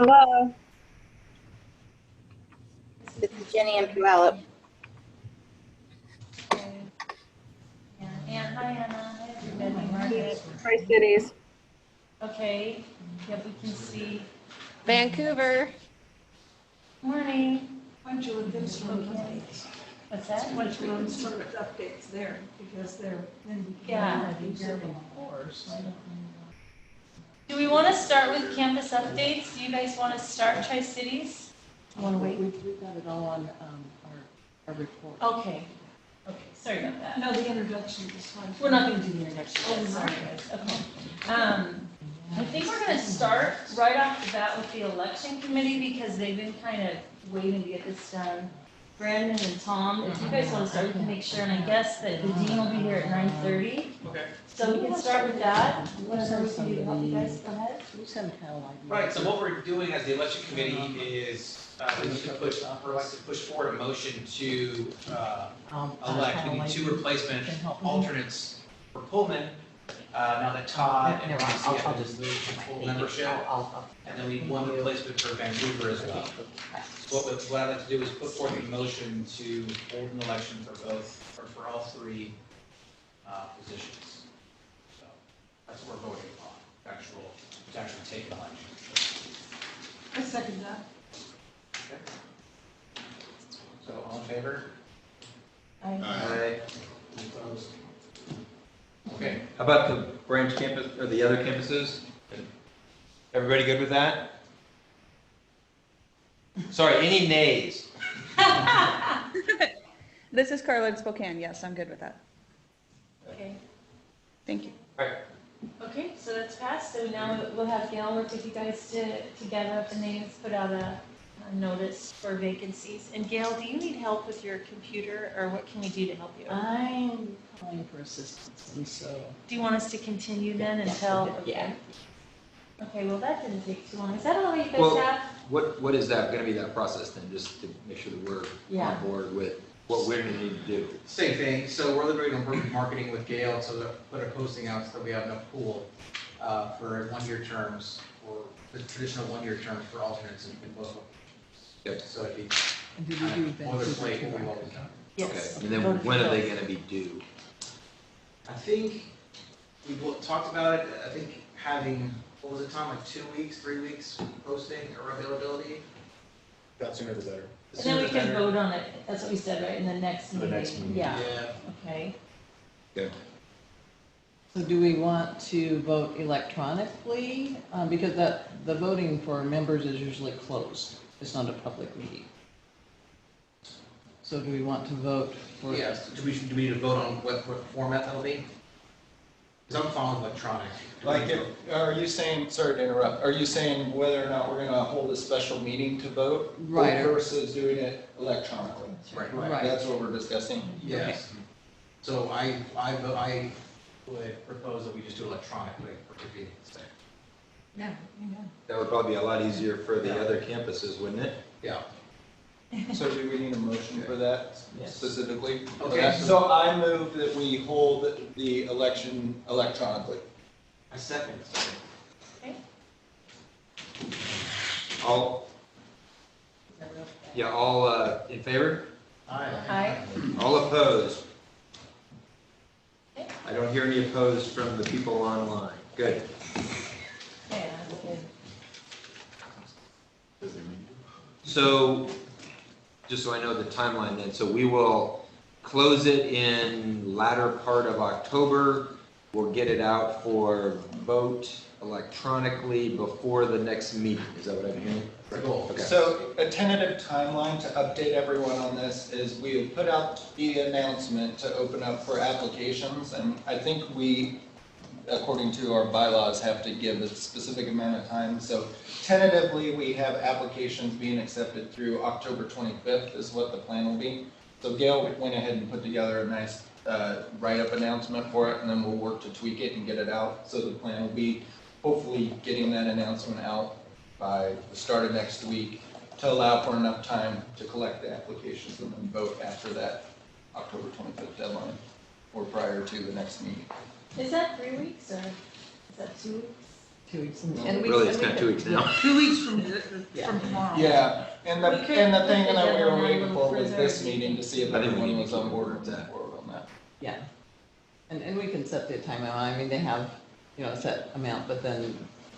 Hello. This is Jenny and Puyallup. Ann, hi Anna, hi everybody, Margaret. Tri-Cities. Okay, yep, we can see. Vancouver. Morning. Why don't you let them start with updates? What's that? Why don't you let them start with updates there, because they're, then we can. Yeah. Course. Do we want to start with campus updates? Do you guys want to start Tri-Cities? You wanna wait? We've got it all on, our report. Okay, okay, sorry about that. No, the introduction is fine. We're not going to do the introduction Oh, yet, no. sorry guys, okay. I think we're going to start right off the bat with the election committee because they've been kind of waiting to get this done. Brandon and Tom, if you guys want to start, we can make sure, and I guess that the dean will be here at 9:30. Okay. So we can start with that. Whatever we can do to help you guys, go ahead. We send kind of like. Right, so what we're doing as the election committee is, we need to push forward a motion to, elect, we need 2 replacement alternates for Pullman, now that Todd and Roxy have been moved to full membership. And then we need 1 replacement for Vancouver as well. So what I'd like to do is put forth a motion to hold an election for both, or for all 3 positions. So that's what we're voting on, to actually take an election. I second that. Okay. So all in favor? Aye. Any opposed? Okay. How about the branch campus, or the other campuses? Everybody good with that? Sorry, any nays? This is Carla in Spokane. Yes, I'm good with that. Okay, Thank you. Right. okay, so that's passed, so now we'll have Gail work with you guys to gather up the names, put out a notice for vacancies. And Gail, do you need help with your computer, or what can we do to help you? I'm calling for assistance, and so. Do you want us to continue then until? Yeah. Okay, well, that didn't take too long. Is that all you guys Well- have? What is that, gonna be that process then, just to make sure that we're Yeah. on board with what we're gonna need to do? Same thing, so we're literally going to work marketing with Gail to put a posting out so that we have enough pool for 1-year terms, or the traditional 1-year terms for alternates in both locations. Yep. So it'd be And did kind we do of Vancouver boilerplate what too? we've always done. Yes. Okay, and then when are they gonna be due? I think we talked about it, I think having, what was it, Tom, like 2 weeks, 3 weeks posting or availability? Got sooner the better. And then we can vote on it, that's what we said, right, in the next The meeting? next meeting. Yeah, Yeah. okay. So do we want to vote electronically? Because the voting for members is usually closed. It's not a public meeting. So do we want to vote for? Yes, do we need to vote on what format that'll be? Because I'm following electronic. Are you saying, sorry to interrupt, are you saying whether or not we're gonna hold a special meeting to vote? Right. Versus doing it electronically? Right. Right. That's what we're discussing? Yes. So I would propose that we just do electronically for convenience sake. Yeah. That would probably be a lot easier for the other campuses, wouldn't it? Yeah. So do we need a motion for that Yes. specifically? Okay. So I move that we hold the election electronically. I second. All, all in favor? Aye. All opposed? I don't hear any opposed from the people online. Good. Yeah, that's good. So, just so I know the timeline then, so we will close it in latter part of October. We'll get it out for vote electronically before the next meeting. Is that what I'm hearing? Cool. Okay. So a tentative timeline to update everyone on this is we have put out the announcement to open up for applications, and I think we, according to our bylaws, have to give a specific amount of time. So tentatively, we have applications being accepted through October 25th is what the plan will be. So Gail went ahead and put together a nice write-up announcement for it, and then we'll work to tweak it and get it out. So the plan will be hopefully getting that announcement out by the start of next week to allow for enough time to collect the applications and then vote after that October 25th deadline or prior to the next meeting. Is that 3 weeks, or is that 2 weeks? 2 weeks. Really, it's kind of 2 weeks now. 2 weeks from tomorrow. Yeah, and the We could thing put the that we were deadline a waiting little for was further this if you meeting think- to see if I think we everyone need to was keep on it board with and that. forward on that. Yeah. And we can set the time amount. I mean, they have, a set amount, but then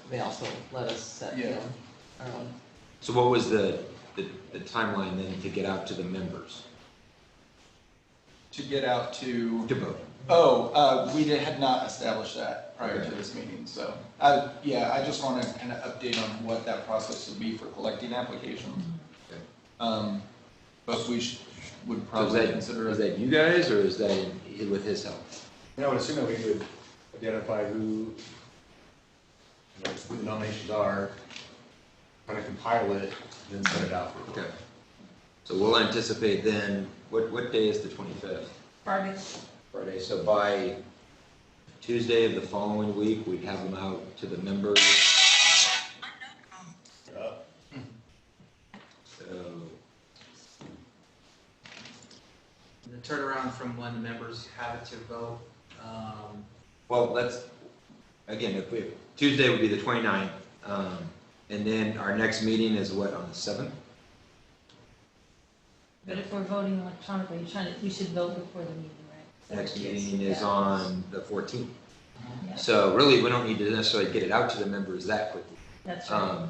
they also let us set, Yeah. our own. So what was the timeline then to get out to the members To get out to, to vote? we had not established that prior to this meeting, so, I just want to kind of update on what that process would be for collecting applications. Okay. But we would So probably consider is it. that you guys or is that with his help? I would assume that we would identify who the nominations are, kind of compile it, then send it out. Okay. So we'll anticipate then, what day is the 25th? Friday. Friday, so by Tuesday of the following week, we'd have them out to the members. So, The turnaround from when the members have it to vote, well, again, Tuesday would be the 29th, and then our next meeting is what, on the 7th? But if we're voting electronically, we should vote before the meeting, right? Next Yes. meeting is Yeah. on the 14th. Yeah. So really, we don't need to necessarily get it out to the members that quickly. That's right.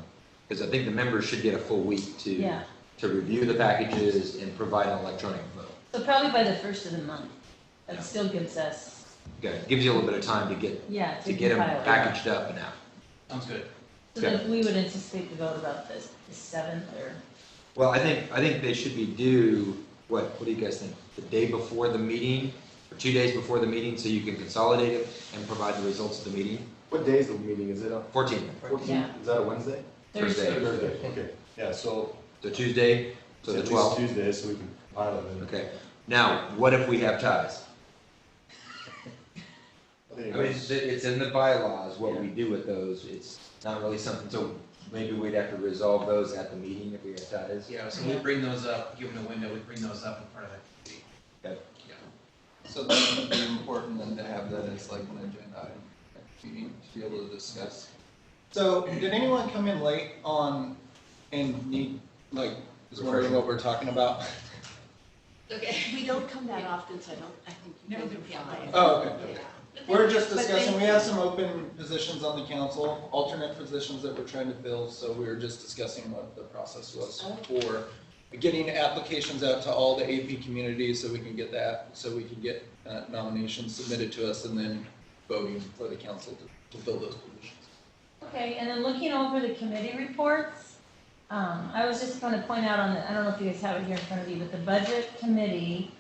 Because I think the members should get a full week Yeah, to review the packages and provide an electronic vote. so probably by the first of the month. That still gives us, Okay, gives you a little bit of time to get to them compile. packaged up and out. sounds good. So then we would anticipate the vote about the 7th or, Well, I think they should be due, what do you guys think? The day before the meeting, or 2 days before the meeting, so you can consolidate it and provide the results of the meeting? What day is the meeting? Is it on 14th, 14th? Yeah. Is that a Wednesday? Thursday. Thursday, okay. Yeah, so. So Tuesday, so the at least 12th. Tuesday, so we can compile it. And Okay, now, what if we have ties? I think I mean, it's in the bylaws, what we do with those, it's not really something, so maybe we'd have to resolve those at the meeting if we have ties. Yeah, so we bring those up, given the window, we bring those up in front of the committee. Okay. So that would be important then to have that as like an agenda item at the meeting to be able to discuss. So did anyone come in late on and need, is wondering what we're talking about? Okay, we don't come that often, so I think you guys are fine. Oh, okay. Yeah. We're just But discussing, thank we have you. some open positions on the council, alternate positions that we're trying to fill, so we were just discussing what the process was for getting applications out to all the AP communities so we can get nominations submitted to us and then voting for the council to fill those positions. okay, and then looking over the committee reports, I was just going to point out I don't know if you guys have it here in front of you, but the budget committee,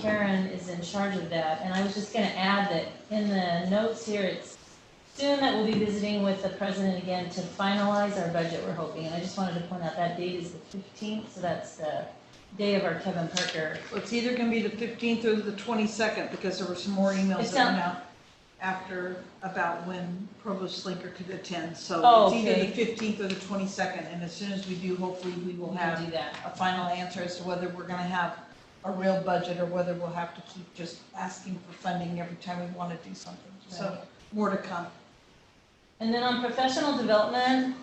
Karen is in charge of that, and I was just gonna add that in the notes here, it's soon that we'll be visiting with the president again to finalize our budget, we're hoping, and I just wanted to point out that date is the 15th, so that's the day of our Kevin Parker. Well, it's either gonna be the 15th or the 22nd, because there were some more emails It's that went not- out after, about when Provost Slinker could attend. So Oh, it's either okay. the 15th or the 22nd, and as soon as we do, hopefully we will We'll have do that. a final answer as to whether we're gonna have a real budget or whether we'll have to keep just asking for funding every time we wanna do something. So, Right. more to come. And then on professional development,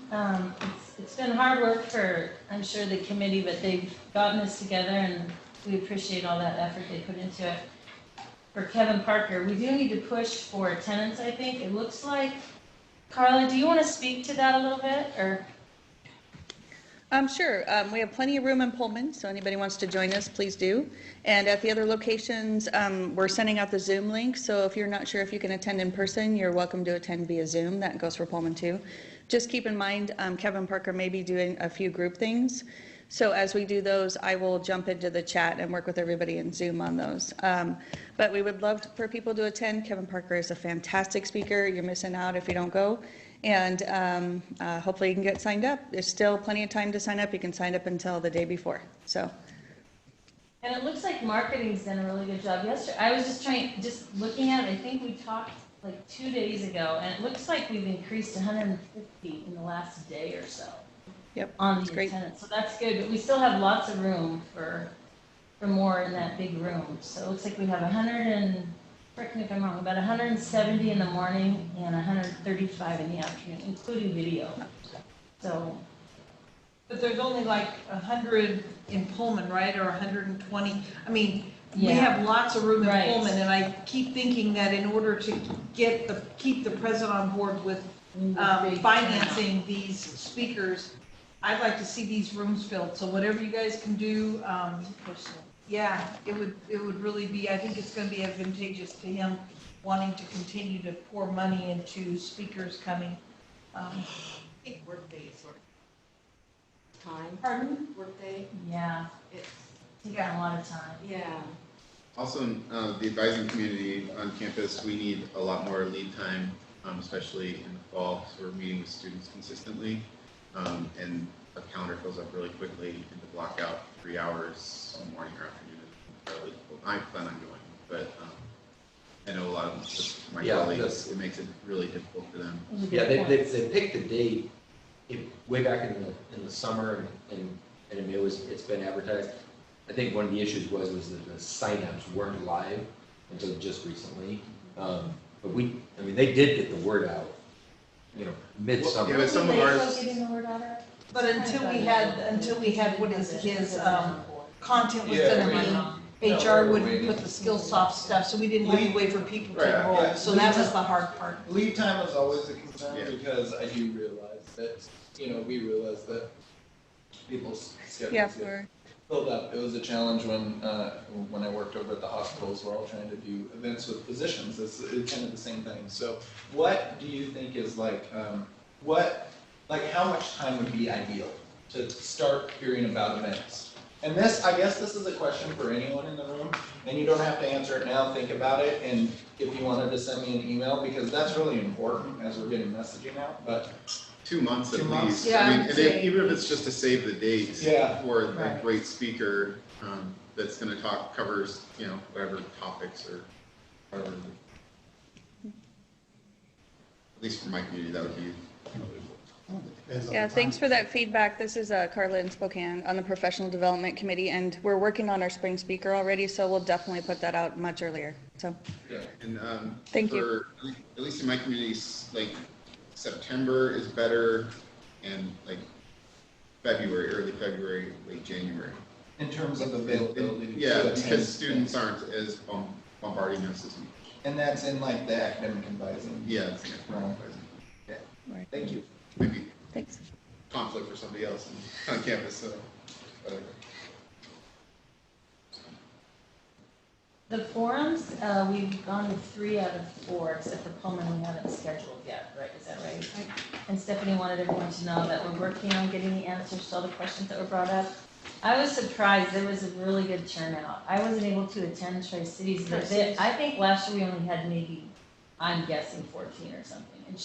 it's been hard work for, I'm sure, the committee, but they've gotten this together and we appreciate all that effort they put into it. For Kevin Parker, we do need to push for attendance, I think. It looks like, Carla, do you want to speak to that a little bit, or? Sure. We have plenty of room in Pullman, so anybody wants to join us, please do. And at the other locations, we're sending out the Zoom link, so if you're not sure if you can attend in person, you're welcome to attend via Zoom. That goes for Pullman too. Just keep in mind, Kevin Parker may be doing a few group things. So as we do those, I will jump into the chat and work with everybody in Zoom on those. But we would love for people to attend. Kevin Parker is a fantastic speaker. You're missing out if you don't go. And hopefully you can get signed up. There's still plenty of time to sign up. You can sign up until the day before, so. And it looks like marketing's done a really good job. Yesterday, I was just looking at it, I think we talked like 2 days ago, and it looks like we've increased 150 in the last day or so. Yep, On that's the great. attendance, so that's good, but we still have lots of room for more in that big room. So it looks like we have correct me if I'm wrong, about 170 in the morning and 135 in the afternoon, including video. So, But there's only like 100 in Pullman, right, or 120? I mean, we Yeah. have lots of room in Right. Pullman, and I keep thinking that in order to keep the president on board with financing these speakers, I'd like to see these rooms filled, so whatever you guys can do, yeah, it would really be, I think it's gonna be advantageous to him wanting to continue to pour money into speakers coming. I think workday is sort of time, Pardon? workday, yeah, it's, taking a lot of time. yeah. Also, in the advising community on campus, we need a lot more lead time, especially in the fall, so we're meeting with students consistently. And the calendar fills up really quickly, and to block out 3 hours in the morning or afternoon is fairly difficult. I plan on going, but I know a lot of my Yeah, colleagues, that's- it makes it really difficult for them. Those are good Yeah, they points. picked the date way back in the summer, and it's been advertised. I think one of the issues was that the signups weren't live until just recently. But they did get the word out, midsummer. Yeah, but some of Are ours- they still getting the word out? But until we had, what is his, content was Yeah, gonna be, HR wouldn't put the Skillsoft stuff, so we didn't have a way for people to Right, enroll, yeah. so that was the hard part. Lead time is always a concern Yeah. because I do realize that, we realize that people's Yeah, schedules get for, filled up. It was a challenge when I worked over at the hospitals. We're all trying to do events with physicians. It's kind of the same thing. So what do you think is how much time would be ideal to start hearing about events? And I guess this is a question for anyone in the room, and you don't have to answer it now, think about it, and if you wanted to send me an email, because that's really important as we're getting messaging out, but 2 months at 2 months. least. Yeah, I mean, I'd and say- even if it's just to save the dates Yeah. for a Right. great speaker that's going to covers whatever topics or whatever. At least for my community, that would be. yeah, thanks for that feedback. This is Carla in Spokane on the Professional Development Committee, and we're working on our spring speaker already, so we'll definitely put that out much earlier, so. Yeah, and Thank for, at least in my community, like September is better, and like February, early February, late January. in terms of availability. to Yeah, attend because students things. aren't as bombarding us as much. And that's in like the academic advising. Yeah, it's Right. Right. Thank you. maybe Thanks. conflict for somebody else on campus, so. The forums, we've gone to 3 out of 4, except for Pullman, we haven't scheduled yet, right, is that right? And Stephanie wanted everyone to know that we're working on getting the answers to all the questions that were brought up. I was surprised, there was a really good turnout. I wasn't able to attend Tri-Cities, but I think last year we only had maybe, I'm guessing 14 or something. And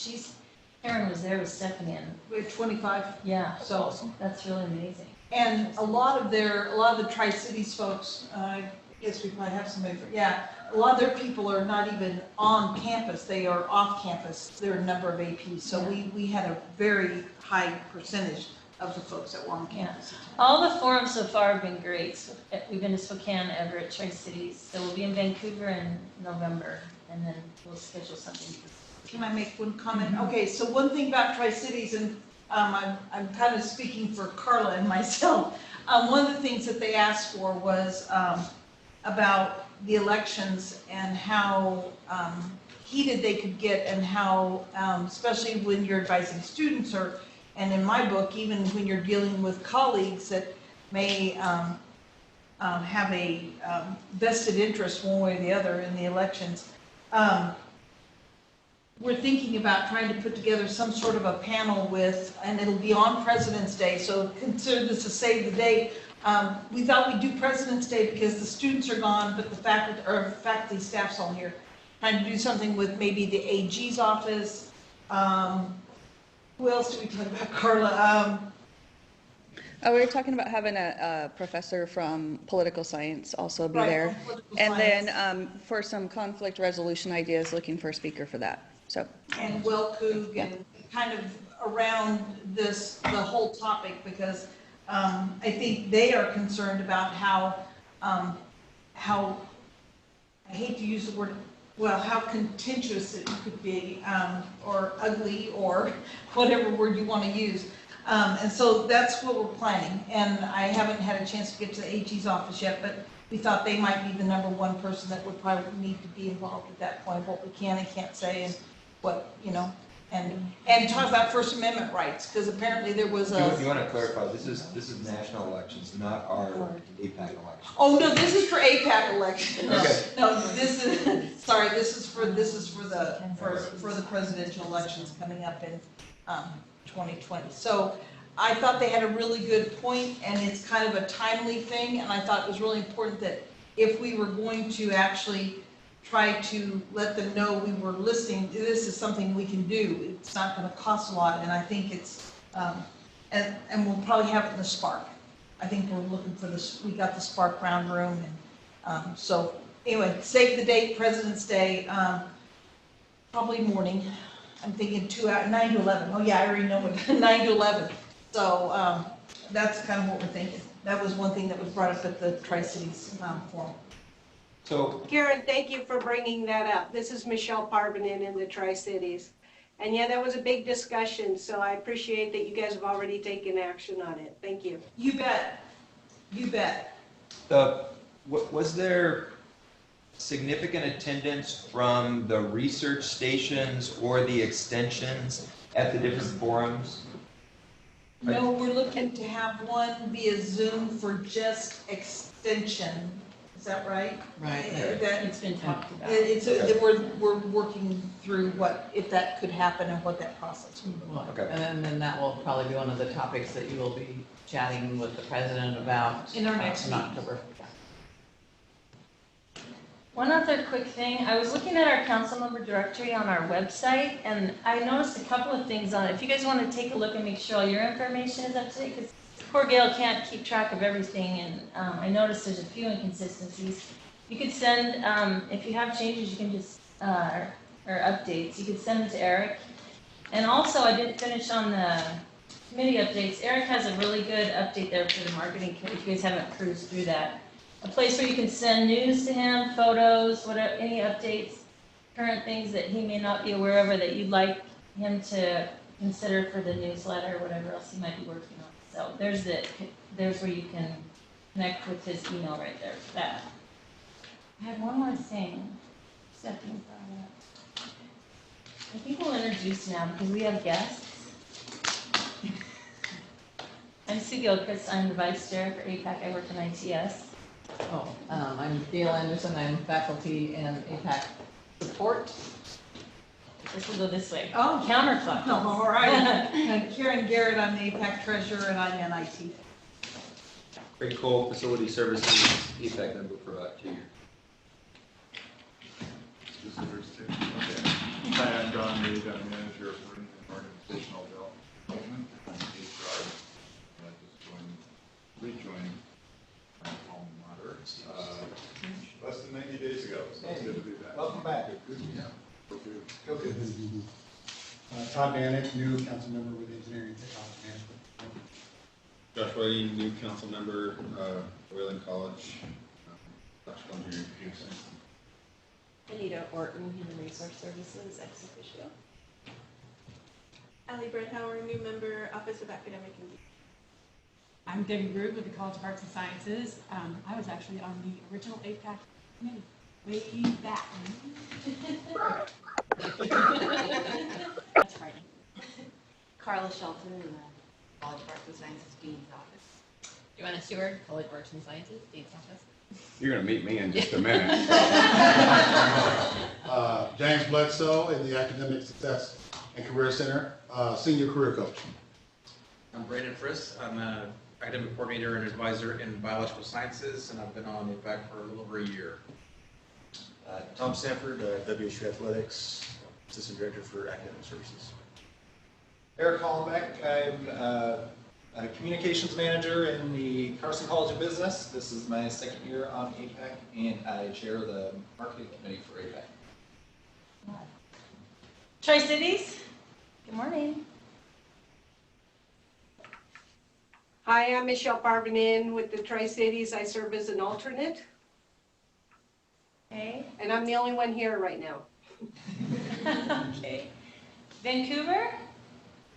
Karen was there with Stephanie, and We had 25, yeah, That's so, awesome. that's really amazing. and a lot of the Tri-Cities folks, I guess we probably have somebody, a lot of their people are not even on campus, they are off campus, there are a number of APs, so we had a very high percentage of the folks that were on campus. All the forums so far have been great. So, we've been to Spokane, Everett, Tri-Cities, so we'll be in Vancouver in November, and then we'll schedule something. Can I make one comment? Okay, so one thing about Tri-Cities, and I'm kind of speaking for Carla and myself. One of the things that they asked for was about the elections and how heated they could get, and how, especially when you're advising students, and in my book, even when you're dealing with colleagues that may have a vested interest one way or the other in the elections. We're thinking about trying to put together some sort of a panel with, and it'll be on President's Day, so consider this a save the date. We thought we'd do President's Day because the students are gone, but the faculty staff's all here. Trying to do something with maybe the AG's office. Who else do we talk about, Carla? Oh, we were talking about having a professor from political science also be Right, there. political And science. then for some conflict resolution ideas, looking for a speaker for that, so. And Wellcoog, and kind of around the whole topic, because I think they are concerned about how, I hate to use the word well, how contentious it could be, or ugly, or whatever word you want to use. And so that's what we're planning, and I haven't had a chance to get to the AG's office yet, but we thought they might be the number one person that would probably need to be involved at that point, what we can and can't say, and what, you know, and talk about First Amendment rights, because apparently there was You a. want to clarify, this is national elections, not our APAC election. Oh, no, this is for APAC election. Okay. No, this is, sorry, this is for the presidential elections coming up in, 2020. So I thought they had a really good point, and it's kind of a timely thing, and I thought it was really important that if we were going to actually try to let them know we were listening, this is something we can do. It's not gonna cost a lot, and I think it's, and we'll probably have it in the Spark. I think we're looking for this, we got the Spark round room, and, so, anyway, save the date, President's Day, probably morning. I'm thinking 2 hours, 9 to 11. Oh yeah, I already know what, 9 to 11. So, that's kind of what we're thinking. That was one thing that was brought up at the Tri-Cities, forum. So, Karen, thank you for bringing that up. This is Michelle Parvinen in the Tri-Cities. And yeah, that was a big discussion, so I appreciate that you guys have already taken action on it. Thank you. You bet. You bet. was there significant attendance from the research stations or the extensions at the different forums? No, we're looking to have one via Zoom for just extension. Is that right? Right. That, It's been talked about. we're working through what, if that could happen and what that process would look like. Okay. And then that will probably be one of the topics that you will be chatting with the president about. In our next in meeting. October. One other quick thing, I was looking at our council member directory on our website, and I noticed a couple of things on it. If you guys want to take a look and make sure all your information is up to date, because poor Gail can't keep track of everything, and I noticed there's a few inconsistencies. You could send, if you have changes, you can just, or updates, you could send them to Eric. And also, I didn't finish on the committee updates. Eric has a really good update there for the marketing committee, if you guys haven't cruised through that. A place where you can send news to him, photos, whatever, any updates, current things that he may not be aware of or that you'd like him to consider for the newsletter, or whatever else he might be working on. So there's where you can connect with his email right there for that. I had one more thing. Stephanie brought up. I think we'll introduce now because we have guests. I'm Sue Gilchrist. I'm the vice chair for APAC. I work in ITS. Oh, I'm Gail Anderson. I'm faculty in APAC support. This will go this way. Oh. Counterclockwise. No, all right. And Karen Garrett, I'm the APAC treasurer, and I'm in IT. Craig Cole, Facility Services, APAC member for about 2 years. This is yours too. Okay. Hi, I'm Don Reed. I'm manager of learning and organizational development on HR. I just rejoined my alma mater less than 90 days ago, so it's good to be back. Welcome back. Good. Yeah. Okay. Go good. Todd Bannock, new council member with Engineering and Technology Management. Josh Whiting, new council member, Wayland College, electrical engineering, computer science. Anita Orton, Human Resource Services, ex officio. Allie Brethauer, new member, Office of Academic and. I'm Debbie Rube with the College of Arts and Sciences. I was actually on the original APAC committee, way back. That's frightening. Carla Shelton in the College of Arts and Sciences Dean's Office. Joanna Stewart, College of Arts and Sciences, Dean's Office. You're going to meet me in just a minute. James Bledsoe in the Academic Success and Career Center, Senior Career Coach. I'm Brandon Friss. I'm an academic coordinator and advisor in biological sciences, and I've been on APAC for a little over a year. Tom Sanford, WSU Athletics, Assistant Director for Academic Services. Eric Hollenbeck, I'm a communications manager in the Carson College of Business. This is my second year on APAC, and I chair the marketing committee for APAC. Tri-Cities, good morning. Hi, I'm Michelle Parvinen with the Tri-Cities. I serve as an alternate. Okay, And I'm the only one here right now. Okay. Vancouver?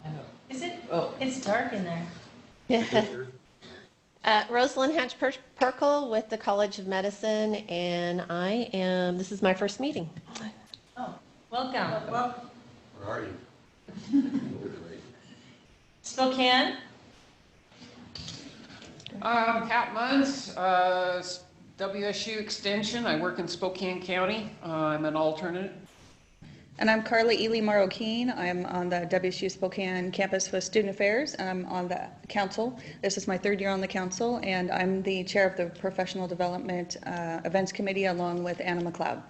I know. Is it? Oh. It's dark in there. Rosalind Hatch-Perkle with the College of Medicine, and this is my first meeting. Oh, welcome. Well, Where are you? Spokane? Pat Munns, WSU Extension. I work in Spokane County. I'm an alternate. And I'm Carla Ely Morrow-Keene. I'm on the WSU Spokane campus with Student Affairs, and I'm on the council. This is my third year on the council, and I'm the chair of the Professional Development Events Committee along with Anna McLeod.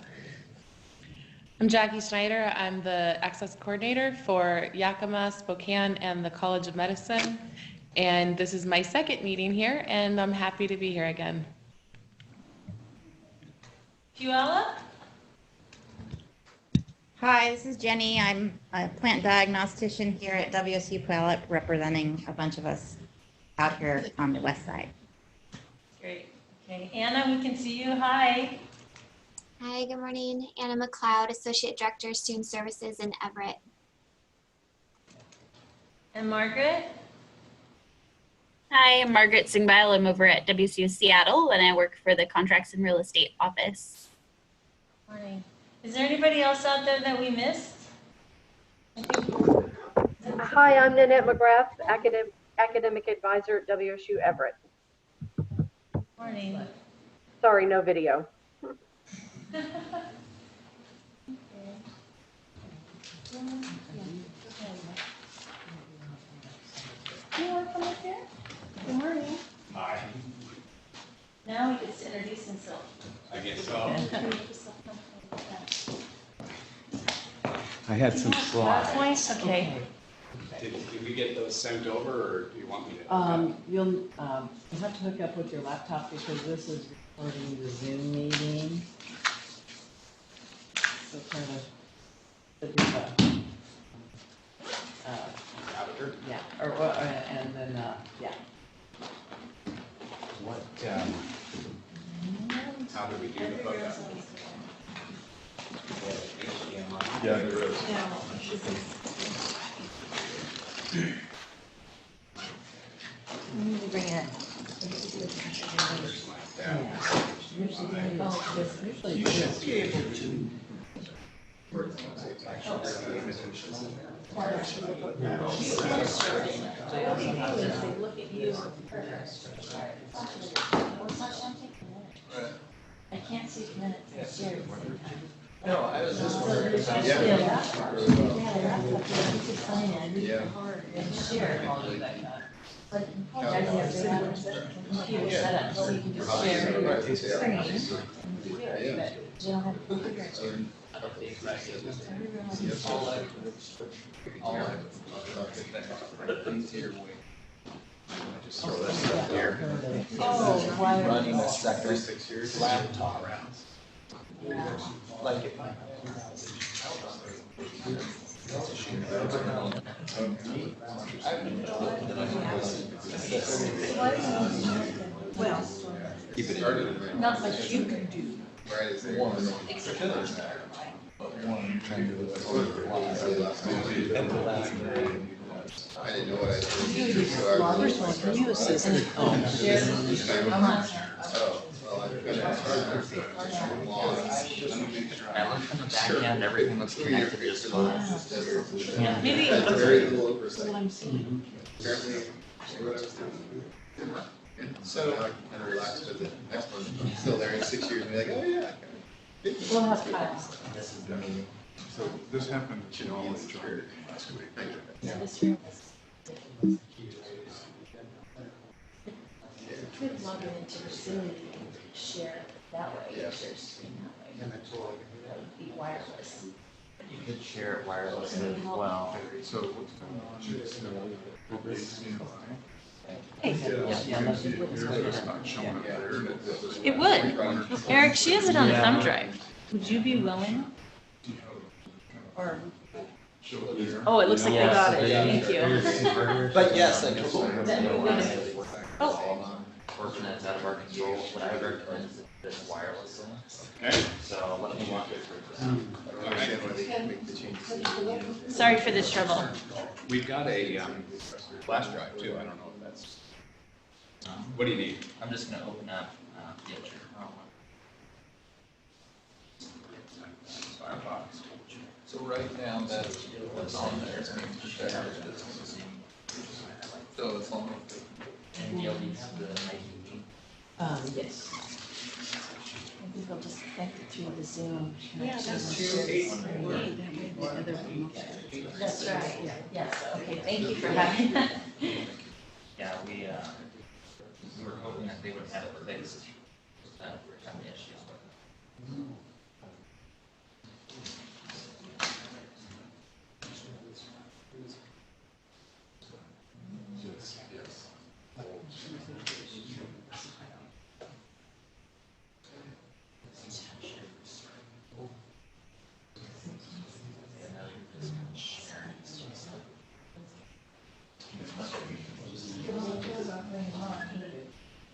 I'm Jackie Schneider. I'm the access coordinator for Yakima, Spokane, and the College of Medicine. And this is my second meeting here, and I'm happy to be here again. Puyallup? Hi, this is Jenny. I'm a plant diagnostician here at WSU Puyallup, representing a bunch of us out here on the west side. Great. Okay, Anna, we can see you. Hi. Hi, good morning. Anna McLeod, Associate Director, Student Services in Everett. And Margaret? Hi, I'm Margaret Singbile. I'm over at WCU Seattle, and I work for the Contracts and Real Estate Office. Morning. Is there anybody else out there that we missed? Hi, I'm Nanette McGrath, Academic Advisor at WSU Everett. Morning. Sorry, no video. Do you want to come up here? Good morning. Hi. Now he gets to introduce himself. I guess so. I had some slides. Okay. Did we get those sent over, or do you want me to? You'll have to hook up with your laptop because this is recording the Zoom meeting. So kind of, yeah, and then, yeah. What, how do we do the hookup? Yeah, there is. We need to bring it. You should be able to. I can't see minutes. No, I was just wondering about. Computer set up so you can just share your screen. You don't have to figure it out. Running a second laptop. Like it. Well, Keep it started. not much you can do. Right, is there? Except I didn't know what I did. So I was- First one, can you assist me? Oh, Oh, well, I've got it started. I looked on the back end, everything looks connected just fine. Maybe- That's very little oversight. What I'm seeing. Apparently, what I was doing. So now I can kind of relax, but the next one, I'm still there in 6 years, and be like, oh yeah. We'll have files. So this happened to all the children last week. This room is. Could log in into Facility and share that way, Yeah. share screen that way. That would be wireless. You could share it wirelessly as well. So what's going on is, what they see in Yeah, it's not showing up there. It would. Eric, she has it on a thumb drive. Would you be willing? Or, oh, it looks like they got it. Thank you. But yes, I told them. Oh, unfortunately, it's out of our control. What I would recommend is this wirelessly. Okay. So let me walk you through I don't understand why they can't make the changes. Sorry for the trouble. We've got a flash drive too, I don't know if that's, what do you need? I'm just gonna open up, yeah, sure. Firefox. So right now, that's what's on there. So it's on. And you'll need the Yes. I think I'll just connect it through the Zoom. Yeah, that's That's right, yes, okay, thank you for having that. Yeah, we were hoping that they would have it fixed, on the issues.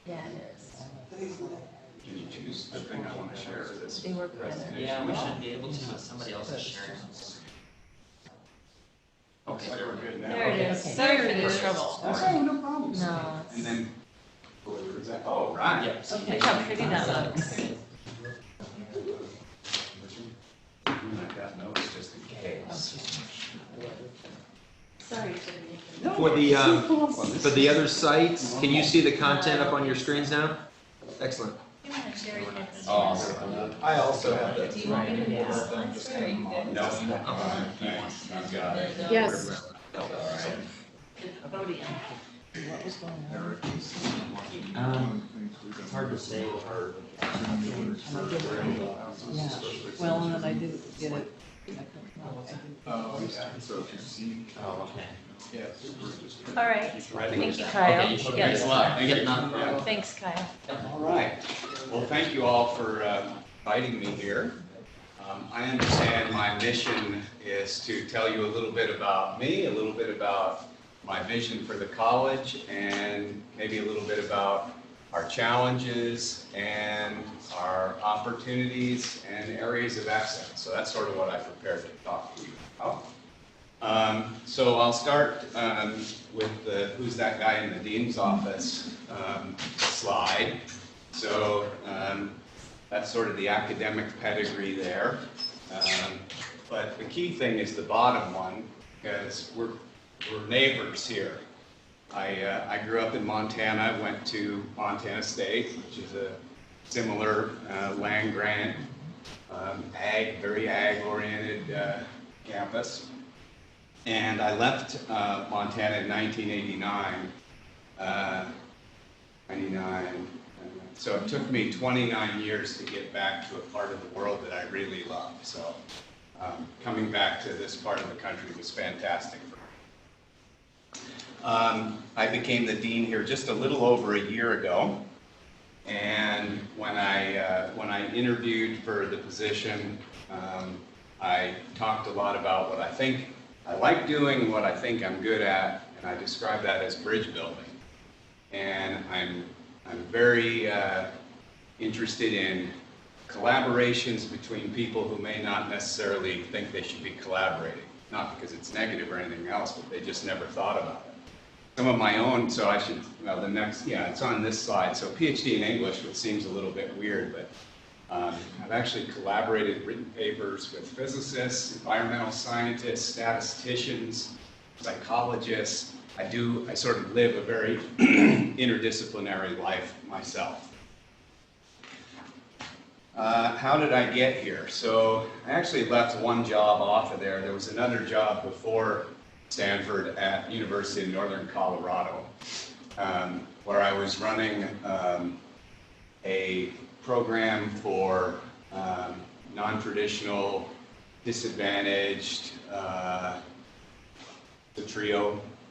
Yeah, it is. Can you choose the thing I want to share? This. They work together. Yeah, we should be able to, but somebody else is sharing. Okay, we're good now. There it is. Okay. Sorry for the trouble. Oh, no problem. No. And then, oh, right. Yeah. Okay, look how pretty that looks. I've got notes just in case. Sorry for the. For the other sites, can you see the content up on your screens now? Excellent. Awesome. I also have that. Do you want me to Yeah. pass mine? Sorry. No, thanks. I've got it. Yes. What was going on? It's hard to say. Yeah, well, and then I didn't get it. Oh, yeah, so if you see. Oh, okay. Yes. All right, thank you, Kyle. Okay, you should Yes. thanks a lot. Thank you. Thanks, Kyle. All right. Well, thank you all for inviting me here. I understand my mission is to tell you a little bit about me, a little bit about my vision for the college, and maybe a little bit about our challenges and our opportunities and areas of excellence. So that's sort of what I prepared to talk to you about. So I'll start with the who's that guy in the dean's office slide. So that's sort of the academic pedigree there. But the key thing is the bottom one, because we're neighbors here. I grew up in Montana, went to Montana State, which is a similar land grant, very ag-oriented campus. And I left Montana in 1989. So it took me 29 years to get back to a part of the world that I really love. So coming back to this part of the country was fantastic for me. I became the dean here just a little over a year ago. And when I interviewed for the position, I talked a lot about what I think I like doing and what I think I'm good at, and I describe that as bridge building. And I'm very interested in collaborations between people who may not necessarily think they should be collaborating. Not because it's negative or anything else, but they just never thought about it. Some of my own, so I should, well, the next, yeah, it's on this slide. So PhD in English, which seems a little bit weird, but I've actually collaborated, written papers with physicists, environmental scientists, statisticians, psychologists. I sort of live a very interdisciplinary life myself. How did I get here? So I actually left one job off of there. There was another job before Stanford at University of Northern Colorado, where I was running a program for non-traditional, disadvantaged, the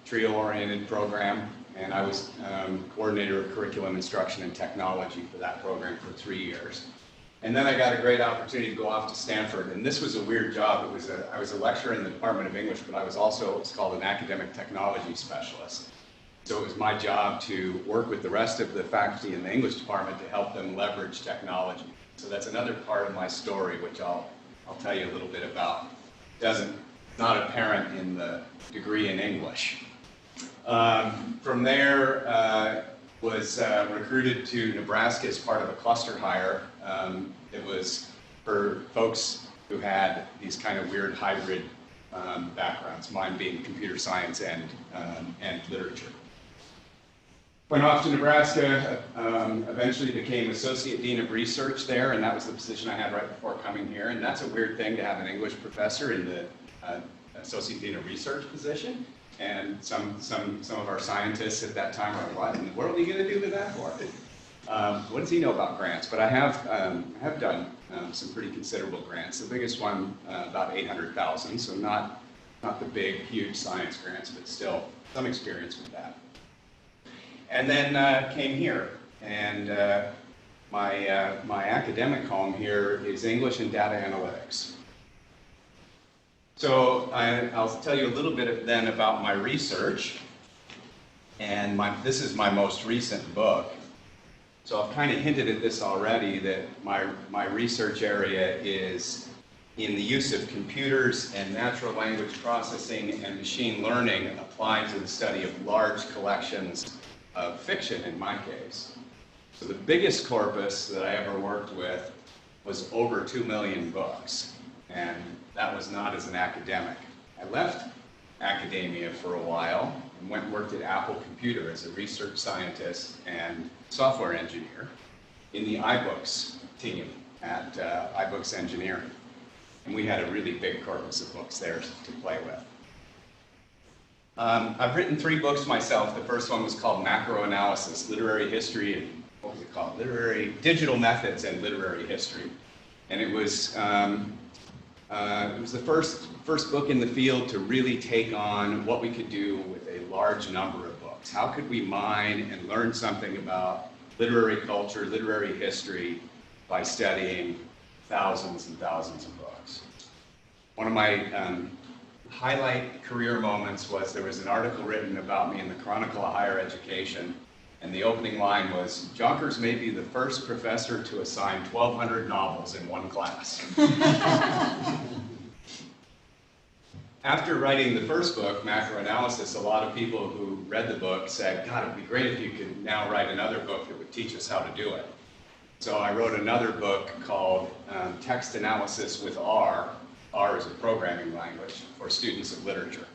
trio-oriented program, and I was coordinator of curriculum instruction and technology for that program for 3 years. And then I got a great opportunity to go off to Stanford, and this was a weird job. I was a lecturer in the Department of English, but I was also what's called an academic technology specialist. So it was my job to work with the rest of the faculty in the English department to help them leverage technology. So that's another part of my story, which I'll tell you a little bit about. Not apparent in the degree in English. From there, was recruited to Nebraska as part of a cluster hire. It was for folks who had these kind of weird hybrid backgrounds, mine being computer science and literature. Went off to Nebraska, eventually became Associate Dean of Research there, and that was the position I had right before coming here. And that's a weird thing to have an English professor in the Associate Dean of Research position. And some of our scientists at that time were like, what in the world are you going to do with that for? What does he know about grants? But I have done some pretty considerable grants. The biggest one, about 800,000, so not the big, huge science grants, but still some experience with that. And then came here, and my academic home here is English and data analytics. So I'll tell you a little bit then about my research, and this is my most recent book. So I've kind of hinted at this already, that my research area is in the use of computers and natural language processing and machine learning applied to the study of large collections of fiction in my case. So the biggest corpus that I ever worked with was over 2 million books, and that was not as an academic. I left academia for a while and went and worked at Apple Computer as a research scientist and software engineer in the iBooks team at iBooks Engineering. And we had a really big corpus of books there to play with. I've written 3 books myself. The first one was called Macro Analysis, Literary History, and what was it called? Digital Methods and Literary History. And it was the first book in the field to really take on what we could do with a large number of books. How could we mine and learn something about literary culture, literary history, by studying thousands and thousands of books? One of my highlight career moments was there was an article written about me in the Chronicle of Higher Education, and the opening line was, Jonkers may be the first professor to assign 1,200 novels in one class. After writing the first book, Macro Analysis, a lot of people who read the book said, God, it'd be great if you could now write another book that would teach us how to do it. So I wrote another book called Text Analysis with R. R is a programming language for students of literature.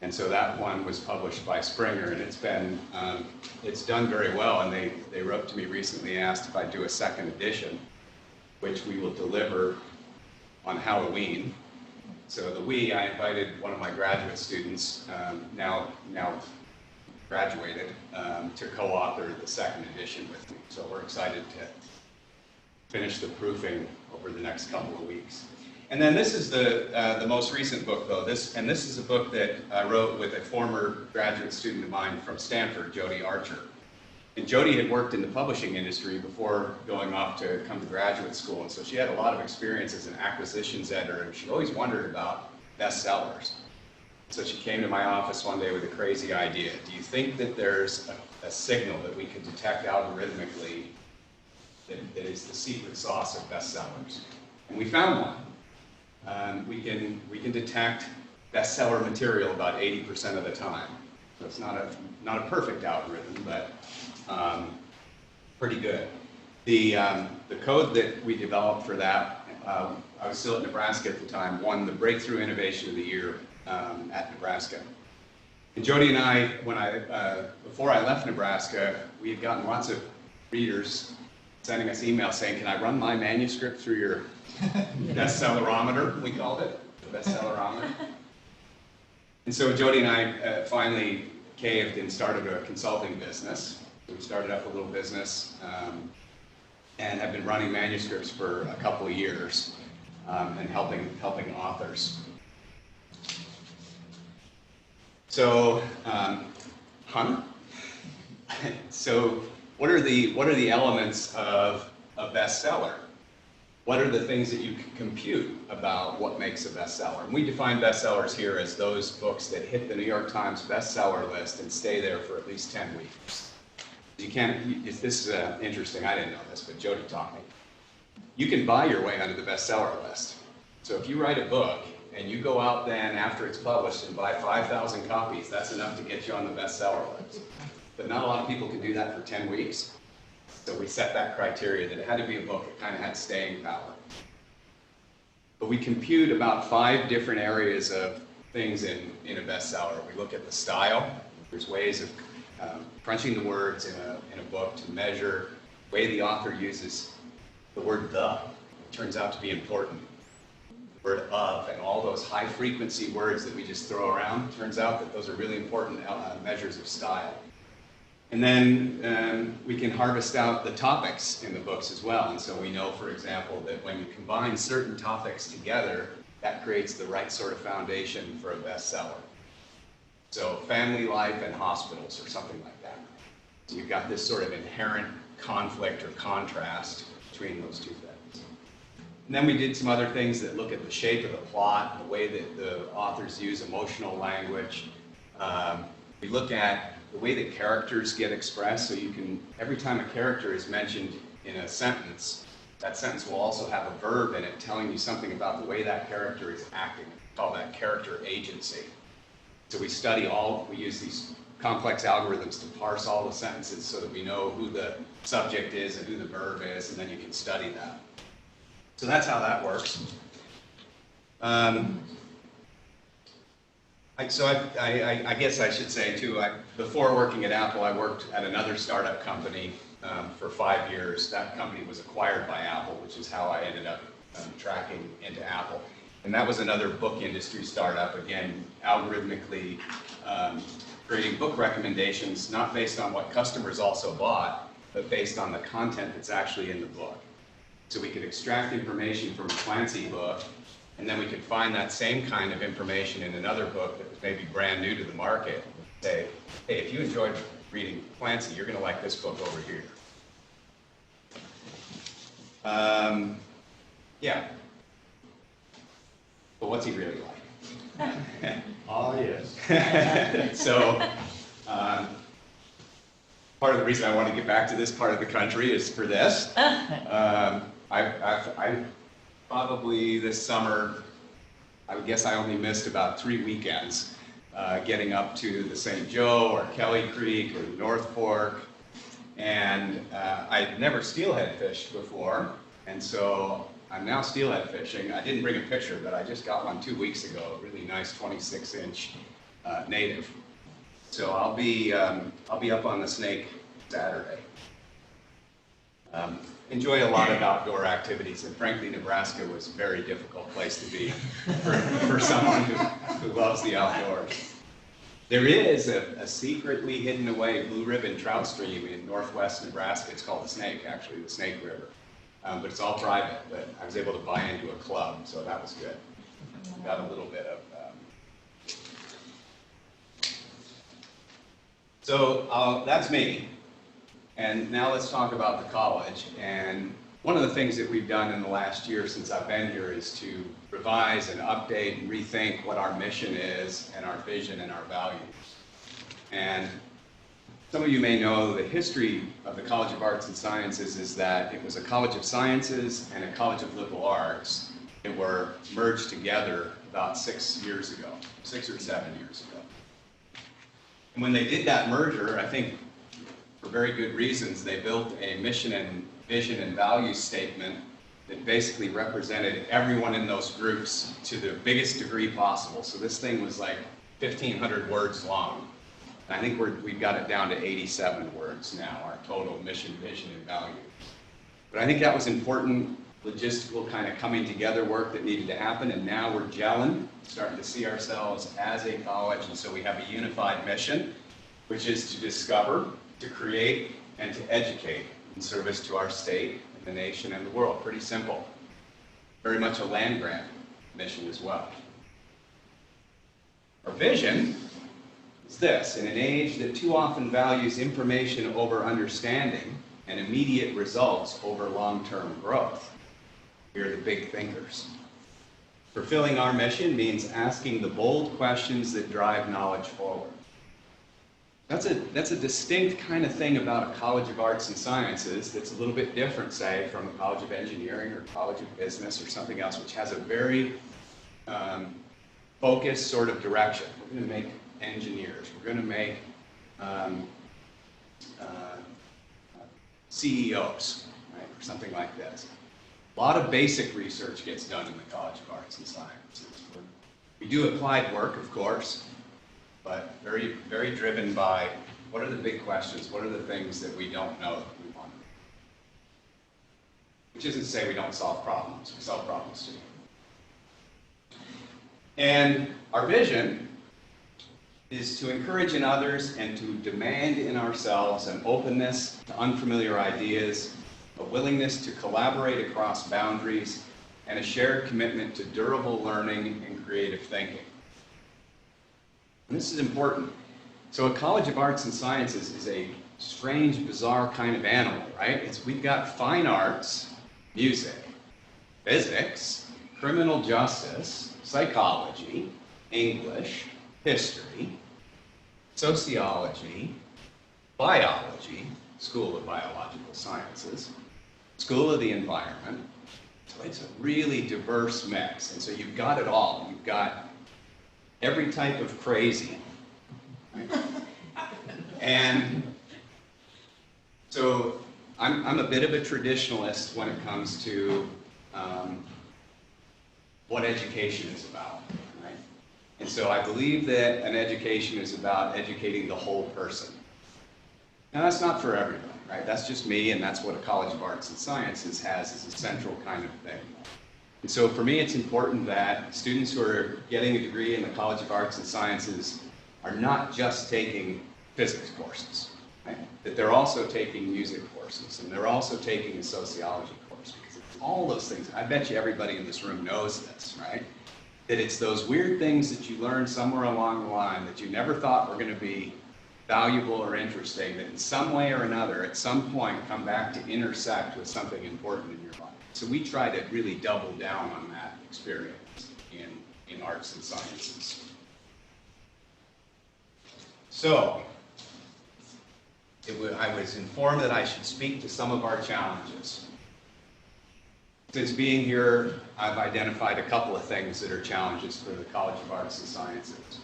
And so that one was published by Springer, and it's done very well. And they wrote to me recently, asked if I'd do a second edition, which we will deliver on Halloween. So I invited one of my graduate students, now graduated, to co-author the second edition with me. So we're excited to finish the proofing over the next couple of weeks. And then this is the most recent book, though. This is a book that I wrote with a former graduate student of mine from Stanford, Jody Archer. And Jody had worked in the publishing industry before going off to come to graduate school, and so she had a lot of experience as an acquisitions editor, and she always wondered about bestsellers. So she came to my office one day with a crazy idea. Do you think that there's a signal that we can detect algorithmically that is the secret sauce of bestsellers? And we found one. We can detect bestseller material about 80% of the time. So it's not a perfect algorithm, but pretty good. The code that we developed for that, I was still at Nebraska at the time, won the Breakthrough Innovation of the Year at Nebraska. And Jody and I, before I left Nebraska, we had gotten lots of readers sending us emails saying, can I run my manuscript through your bestsellerometer, we called it, the bestsellerometer. And so Jody and I finally caved and started a consulting business. So we started up a little business and have been running manuscripts for a couple of years and helping authors. So, so what are the elements of a bestseller? what are the things that you can compute about what makes a bestseller? And we define bestsellers here as those books that hit the New York Times bestseller list and stay there for at least 10 weeks. You can't, this is interesting, I didn't know this, but Jody taught me. You can buy your way onto the bestseller list. So if you write a book and you go out then after it's published and buy 5,000 copies, that's enough to get you on the bestseller list. But not a lot of people can do that for 10 weeks. So we set that criteria that it had to be a book that kind of had staying power. But we compute about 5 different areas of things in a bestseller. We look at the style. There's ways of crunching the words in a book to measure the way the author uses the word "the." It turns out to be important. The word "of" and all those high frequency words that we just throw around, turns out that those are really important measures of style. And then we can harvest out the topics in the books as well. And so we know, for example, that when you combine certain topics together, that creates the right sort of foundation for a bestseller. So family life and hospitals or something like that. So you've got this sort of inherent conflict or contrast between those two things. And then we did some other things that look at the shape of the plot, the way that the authors use emotional language. We look at the way that characters get expressed, so you can, every time a character is mentioned in a sentence, that sentence will also have a verb in it telling you something about the way that character is acting. We call that character agency. So we use these complex algorithms to parse all the sentences so that we know who the subject is and who the verb is, and then you can study that. So that's how that works. I guess I should say too, before working at Apple, I worked at another startup company for 5 years. That company was acquired by Apple, which is how I ended up tracking into Apple. And that was another book industry startup, again, algorithmically creating book recommendations, not based on what customers also bought, but based on the content that's actually in the book. So we could extract information from a Clancy book, and then we could find that same kind of information in another book that was maybe brand new to the market. Say, hey, if you enjoyed reading Clancy, you're going to like this book over here. Yeah. But what's he really like? Oh, yes. So, part of the reason I want to get back to this part of the country is for this. I probably this summer, I would guess I only missed about 3 weekends getting up to the St. Joe or Kelly Creek or North Fork. And I'd never steelhead fished before. And so I'm now steelhead fishing. I didn't bring a picture, but I just got one 2 weeks ago, a really nice 26-inch native. So I'll be up on the Snake Saturday. Enjoy a lot of outdoor activities, and frankly, Nebraska was a very difficult place to be for someone who loves the outdoors. There is a secretly hidden away blue ribbon trout stream in northwest Nebraska. It's called the Snake, actually, the Snake River. But it's all private, but I was able to buy into a club, so that was good. Got a little bit of... So that's me. And now let's talk about the college. And one of the things that we've done in the last year since I've been here is to revise and update and rethink what our mission is and our vision and our values. And some of you may know the history of the College of Arts and Sciences is that it was a College of Sciences and a College of Liberal Arts that were merged together about 6 years ago, 6 or 7 years ago. And when they did that merger, I think for very good reasons, they built a mission and vision and values statement that basically represented everyone in those groups to the biggest degree possible. So this thing was like 1,500 words long. And I think we've got it down to 87 words now, our total mission, vision, and value. But I think that was important logistical kind of coming together work that needed to happen, and now we're gelling, starting to see ourselves as a college, and so we have a unified mission, which is to discover, to create, and to educate in service to our state, and the nation, and the world. Pretty simple. Very much a land grant mission as well. Our vision is this: in an age that too often values information over understanding and immediate results over long-term growth, We are the big thinkers. Fulfilling our mission means asking the bold questions that drive knowledge forward. That's a distinct kind of thing about a College of Arts and Sciences that's a little bit different, say, from a College of Engineering or College of Business or something else, which has a very focused sort of direction. We're going to make engineers. We're going to make CEOs, right, or something like this. A lot of basic research gets done in the College of Arts and Sciences. We do applied work, of course, but very, very driven by what are the big questions, what are the things that we don't know that we want to know. Which isn't to say we don't solve problems, we solve problems too. And our vision is to encourage in others and to demand in ourselves an openness to unfamiliar ideas, a willingness to collaborate across boundaries, and a shared commitment to durable learning and creative thinking. And this is important. So a College of Arts and Sciences is a strange, bizarre kind of animal, right? We've got fine arts, music, physics, criminal justice, psychology, English, history, sociology, biology, School of Biological Sciences, School of the Environment. So it's a really diverse mix. And so you've got it all. You've got every type of crazy. Right? And so I'm a bit of a traditionalist when it comes to what education is about. Right? And so I believe that an education is about educating the whole person. Now that's not for everybody, right? That's just me, and that's what a College of Arts and Sciences has as a central kind of thing. And so for me, it's important that students who are getting a degree in the College of Arts and Sciences are not just taking physics courses, right? That they're also taking music courses, and they're also taking a sociology course, because it's all those things. I bet you everybody in this room knows this, right? That it's those weird things that you learn somewhere along the line that you never thought were going to be valuable or interesting, that in some way or another, at some point, come back to intersect with something important in your life. So we try to really double down on that experience in arts and sciences. So, I was informed that I should speak to some of our challenges. Since being here, I've identified a couple of things that are challenges for the College of Arts and Sciences.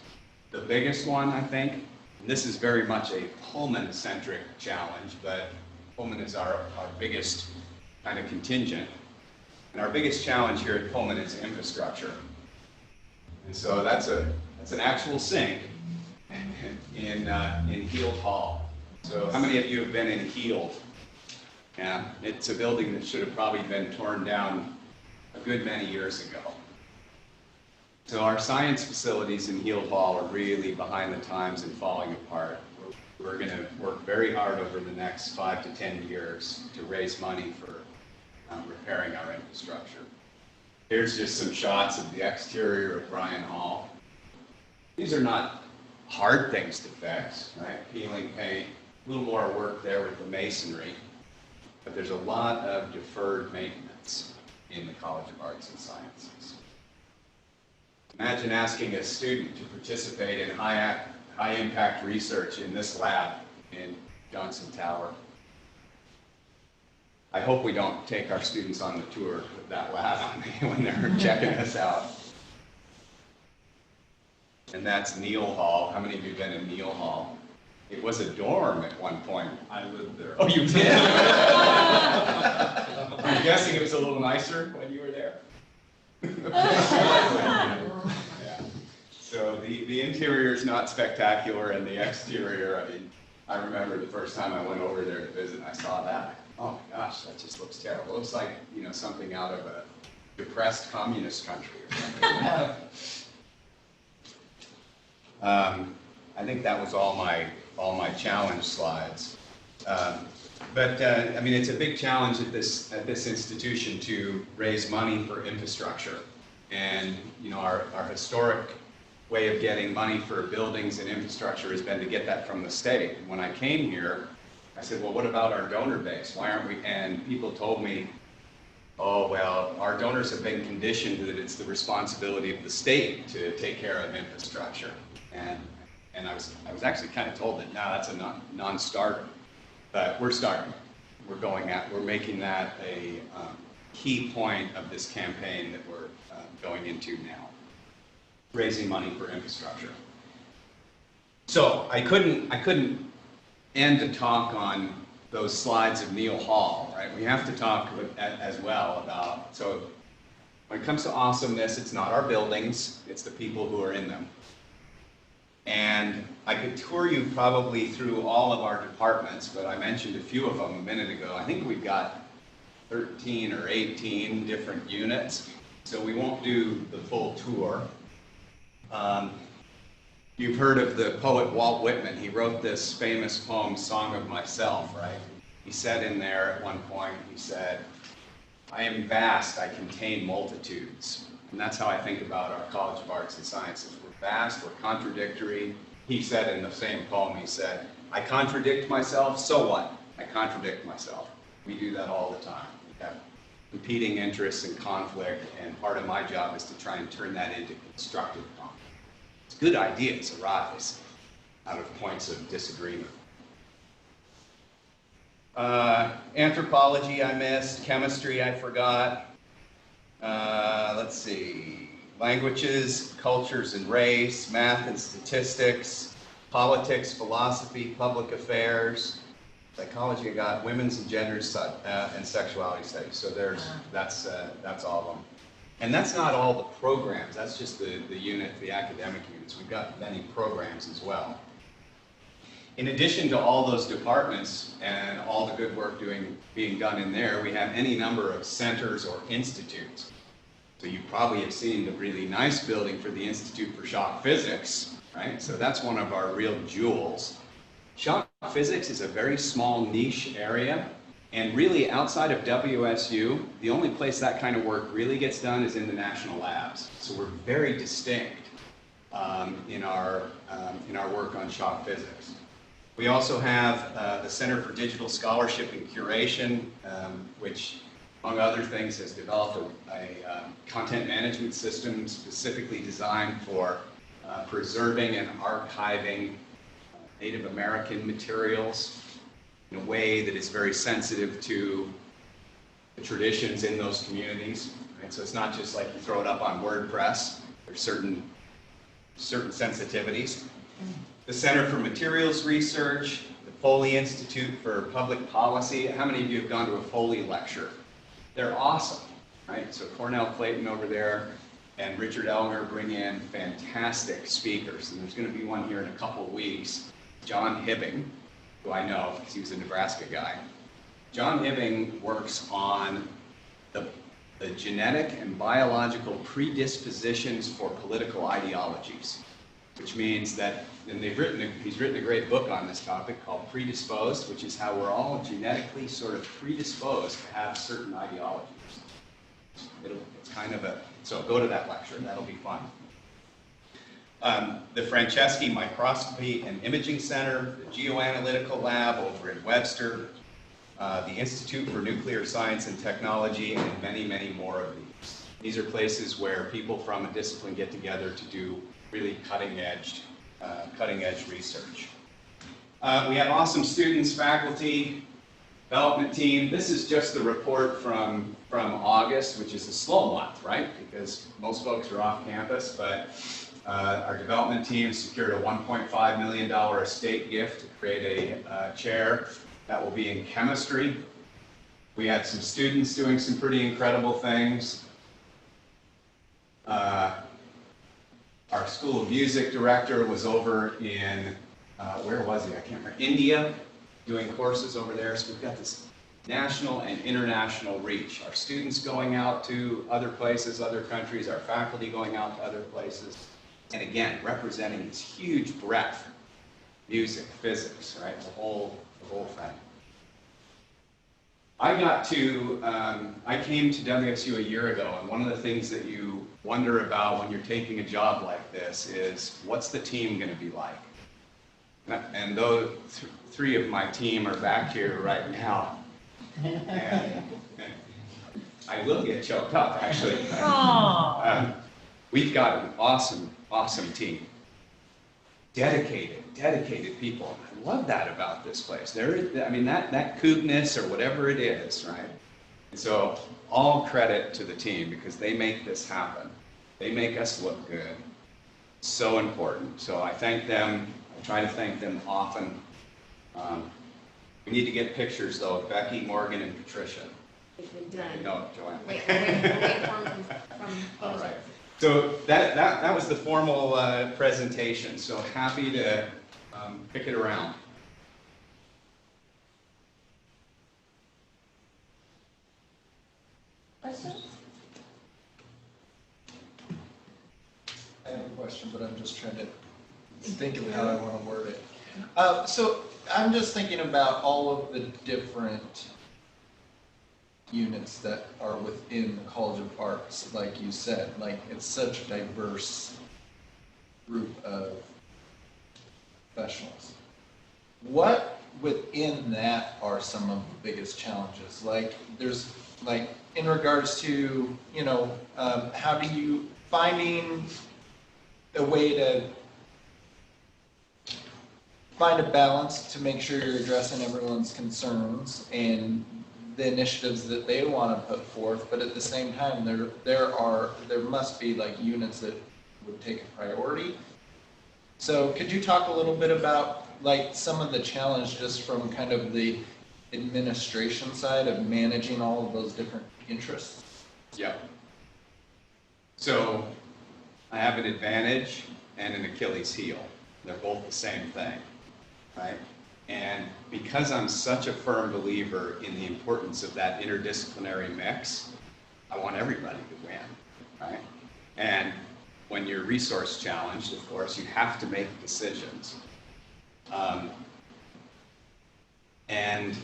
The biggest one, I think, and this is very much a Pullman-centric challenge, but Pullman is our biggest kind of contingent. And our biggest challenge here at Pullman is infrastructure. And so that's an actual sink in Heald Hall. So how many of you have been in Heald? Yeah, it's a building that should have probably been torn down a good many years ago. So our science facilities in Heald Hall are really behind the times and falling apart. We're going to work very hard over the next 5 to 10 years to raise money for repairing our infrastructure. Here's just some shots of the exterior of Bryan Hall. These are not hard things to fix, right? Peeling paint, a little more work there with the masonry, but there's a lot of deferred maintenance in the College of Arts and Sciences. Imagine asking a student to participate in high-impact research in this lab in Johnson Tower. I hope we don't take our students on the tour of that lab when they're checking us out. And that's Neal Hall. How many of you have been in Neal Hall? It was a dorm at one point. I lived there. Oh, you did? I'm guessing it was a little nicer when you were there? Yeah. So the interior is not spectacular, and the exterior, I mean, I remember the first time I went over there to visit, I saw that. Oh my gosh, that just looks terrible. It looks like, you know, something out of a depressed communist country or something. I think that was all my challenge slides. But I mean, it's a big challenge at this institution to raise money for infrastructure. And you know, our historic way of getting money for buildings and infrastructure has been to get that from the state. And when I came here, I said, well, what about our donor base? Why aren't we? And people told me, oh, well, our donors have been conditioned that it's the responsibility of the state to take care of infrastructure. And I was actually kind of told that, no, that's a non-starter. But we're starting. We're making that a key point of this campaign that we're going into now, raising money for infrastructure. So I couldn't end the talk on those slides of Neil Hall, right? We have to talk as well about, so when it comes to awesomeness, it's not our buildings, it's the people who are in them. And I could tour you probably through all of our departments, but I mentioned a few of them a minute ago. I think we've got 13 or 18 different units, so we won't do the full tour. You've heard of the poet Walt Whitman. He wrote this famous poem, Song of Myself, right? He said in there at one point, he said, I am vast, I contain multitudes. And that's how I think about our College of Arts and Sciences. We're vast, we're contradictory. He said in the same poem, he said, I contradict myself, so what? I contradict myself. We do that all the time. We have competing interests and conflict, and part of my job is to try and turn that into constructive conflict. Good ideas arise out of points of disagreement. Anthropology I missed, chemistry I forgot. Let's see, languages, cultures and race, math and statistics, politics, philosophy, public affairs, psychology I got, women's and genders and sexuality studies. So that's all of them. And that's not all the programs, that's just the unit, the academic units. We've got many programs as well. In addition to all those departments and all the good work being done in there, we have any number of centers or institutes. So you probably have seen the really nice building for the Institute for Shock Physics, right? So that's one of our real jewels. Shock physics is a very small niche area. And really, outside of WSU, the only place that kind of work really gets done is in the national labs. So we're very distinct in our work on shock physics. We also have the Center for Digital Scholarship and Curation, which, among other things, has developed a content management system specifically designed for preserving and archiving Native American materials in a way that is very sensitive to the traditions in those communities. Right? So it's not just like you throw it up on WordPress. There's certain sensitivities. The Center for Materials Research, the Foley Institute for Public Policy. How many of you have gone to a Foley lecture? They're awesome, right? So Cornell Clayton over there and Richard Elner bring in fantastic speakers. And there's going to be one here in a couple of weeks. John Hibbing, who I know because he was a Nebraska guy. John Hibbing works on the genetic and biological predispositions for political ideologies, which means that, and he's written a great book on this topic called Predisposed, which is how we're all genetically sort of predisposed to have certain ideologies. It's kind of so go to that lecture, that'll be fun. The Franceschi Microscopy and Imaging Center, the Geoanalytical Lab over in Webster, the Institute for Nuclear Science and Technology, and many, many more of these. These are places where people from a discipline get together to do really cutting-edge research. We have awesome students, faculty, development team. This is just the report from August, which is a slow month, right? Because most folks are off campus, but our development team secured a $1.5 million estate gift to create a chair that will be in chemistry. We had some students doing some pretty incredible things. Our School of Music director was over in, where was he? I can't remember. India, doing courses over there. So we've got this national and international reach. Our students going out to other places, other countries, our faculty going out to other places. And again, representing this huge breadth, music, physics, right? The whole thing. I came to WSU a year ago, and one of the things that you wonder about when you're taking a job like this is, what's the team going to be like? And those three of my team are back here right now. I will get choked up, actually. Aw. We've got an awesome, awesome team. Dedicated people. I love that about this place. I mean, that Cougness or whatever it is, right? And so all credit to the team because they make this happen. They make us look good. So important. So I thank them. I try to thank them often. We need to get pictures though of Becky, Morgan, and Patricia. It's been done. No, Joanne. Wait for them from. All right. So that was the formal presentation. So happy to pick it around. Questions? I have a question, but I'm just trying to think of how I want to word it. So I'm just thinking about all of the different units that are within the College of Arts, like you said, like it's such a diverse group of professionals. What within that are some of the biggest challenges? Like there's like in regards to, you know, how do you finding a way to find a balance to make sure you're addressing everyone's concerns and the initiatives that they want to put forth, but at the same time, there must be like units that would take a priority. So could you talk a little bit about like some of the challenge just from kind of the administration side of managing all of those different interests? Yeah. So I have an advantage and an Achilles heel. They're both the same thing, right? And because I'm such a firm believer in the importance of that interdisciplinary mix, I want everybody to win, right? And when you're resource challenged, of course, you have to make decisions. And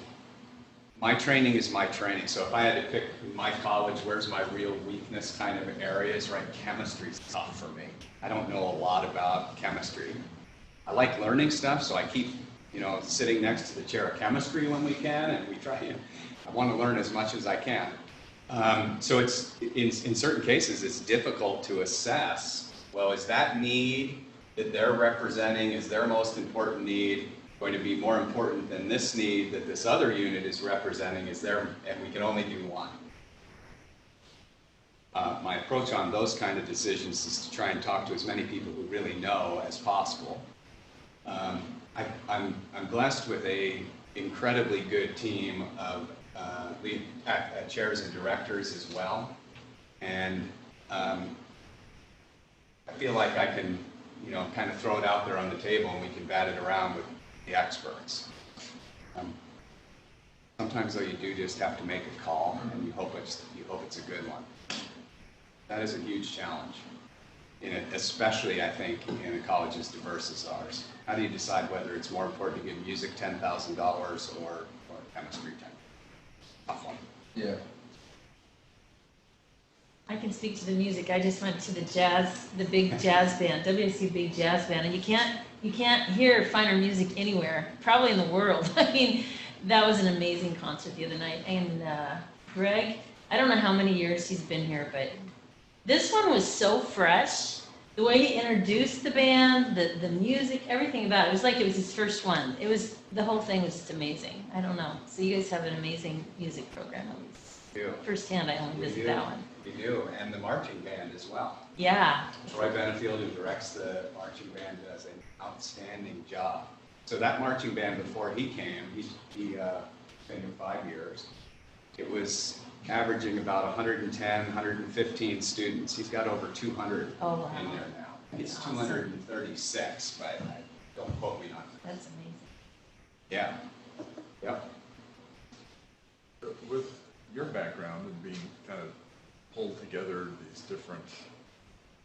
my training is my training. So if I had to pick my college, where's my real weakness kind of areas, right? Chemistry's tough for me. I don't know a lot about chemistry. I like learning stuff, so I keep, you know, sitting next to the chair of chemistry when we can, and we try, I want to learn as much as I can. So it's, in certain cases, it's difficult to assess, well, is that need that they're representing, is their most important need going to be more important than this need that this other unit is representing, and we can only do one. My approach on those kind of decisions is to try and talk to as many people who really know as possible. I'm blessed with a incredibly good team of chairs and directors as well, and I feel like I can, you know, kind of throw it out there on the table and we can bat it around with the experts. Sometimes though you do just have to make a call and you hope it's a good one. That is a huge challenge, especially I think in a college as diverse as ours. How do you decide whether it's more important to give music $10,000 or chemistry $10,000? Tough one. Yeah. I can speak to the music. I just went to the big jazz band, WSU Big Jazz Band, and you can't hear finer music anywhere, probably in the world. I mean, that was an amazing concert the other night. And Greg, I don't know how many years he's been here, but this one was so fresh. The way he introduced the band, the music, everything about it. It was like it was his first one. The whole thing was just amazing. I don't know. So you guys have an amazing music program. At least firsthand, I only visit that one. We do, and the marching band as well. Yeah. Troy Benefield, who directs the marching band, does an outstanding job. So that marching band, before he came, he been here 5 years. It was averaging about 110, 115 students. He's got over 200 in there now. It's 236, but don't quote me on it. That's amazing. Yeah. Yep. With your background and being kind of pulled together these different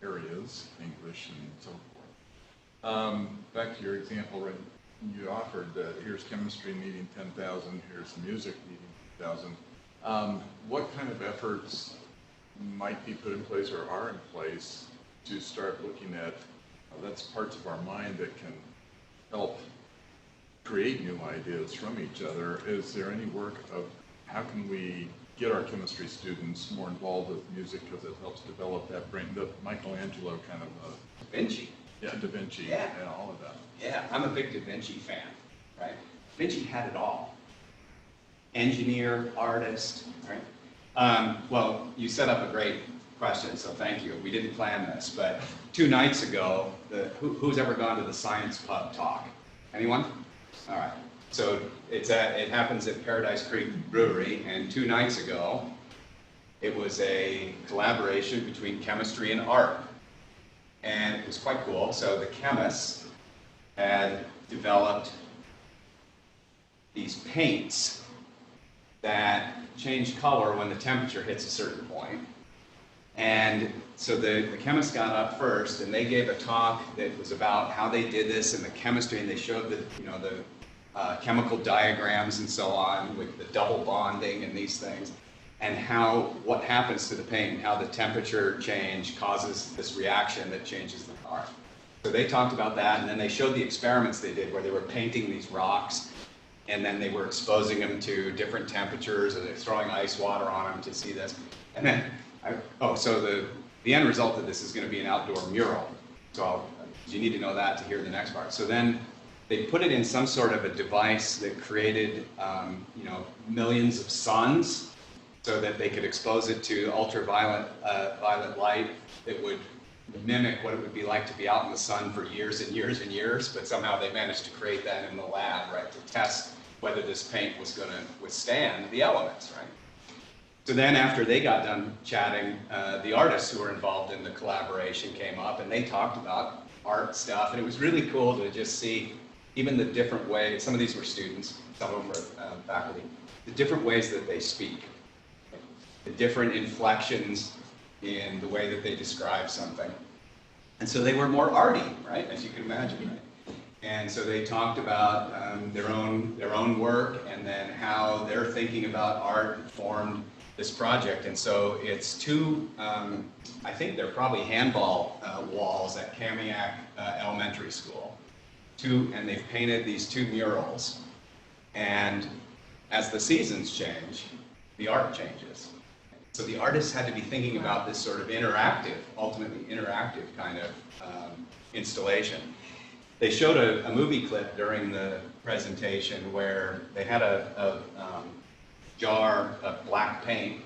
areas, English and so forth. Back to your example, right, you offered that here's chemistry needing 10,000, here's music needing 10,000. What kind of efforts might be put in place or are in place to start looking at, that's parts of our mind that can help create new ideas from each other? Is there any work of how can we get our chemistry students more involved with music because it helps develop that brain, the Michelangelo kind of. Da Vinci. Yeah, Da Vinci, Yeah. and all of that. Yeah, I'm a big Da Vinci fan, right? Da Vinci had it all. Engineer, artist, right? Well, you set up a great question, so thank you. We didn't plan this, but 2 nights ago, who's ever gone to the Science Pub talk? Anyone? All right. So it happens at Paradise Creek Brewery, and 2 nights ago, it was a collaboration between chemistry and art. And it was quite cool. So the chemists had developed these paints that change color when the temperature hits a certain point. And so the chemists got up first, and they gave a talk that was about how they did this and the chemistry, and they showed the chemical diagrams and so on with the double bonding and these things, and what happens to the paint and how the temperature change causes this reaction that changes the color. So they talked about that, and then they showed the experiments they did where they were painting these rocks, and then they were exposing them to different temperatures, or they're throwing ice water on them to see this. And then, so the end result of this is going to be an outdoor mural. So you need to know that to hear the next part. So then they put it in some sort of a device that created, millions of suns, so that they could expose it to ultraviolet violet light that would mimic what it would be like to be out in the sun for years and years and years. But somehow they managed to create that in the lab, right, to test whether this paint was going to withstand the elements, right? So then after they got done chatting, the artists who were involved in the collaboration came up, and they talked about art stuff. And it was really cool to just see even the different ways, some of these were students, some of them were faculty, the different ways that they speak, the different inflections in the way that they describe something. And so they were more arty, right, as you can imagine, right? And so they talked about their own work, and then how their thinking about art informed this project. And so it's 2, I think they're probably handball walls at Kamiak Elementary School. And they've painted these 2 murals. And as the seasons change, the art changes. So the artists had to be thinking about this sort of ultimately interactive kind of installation. They showed a movie clip during the presentation where they had a jar of black paint.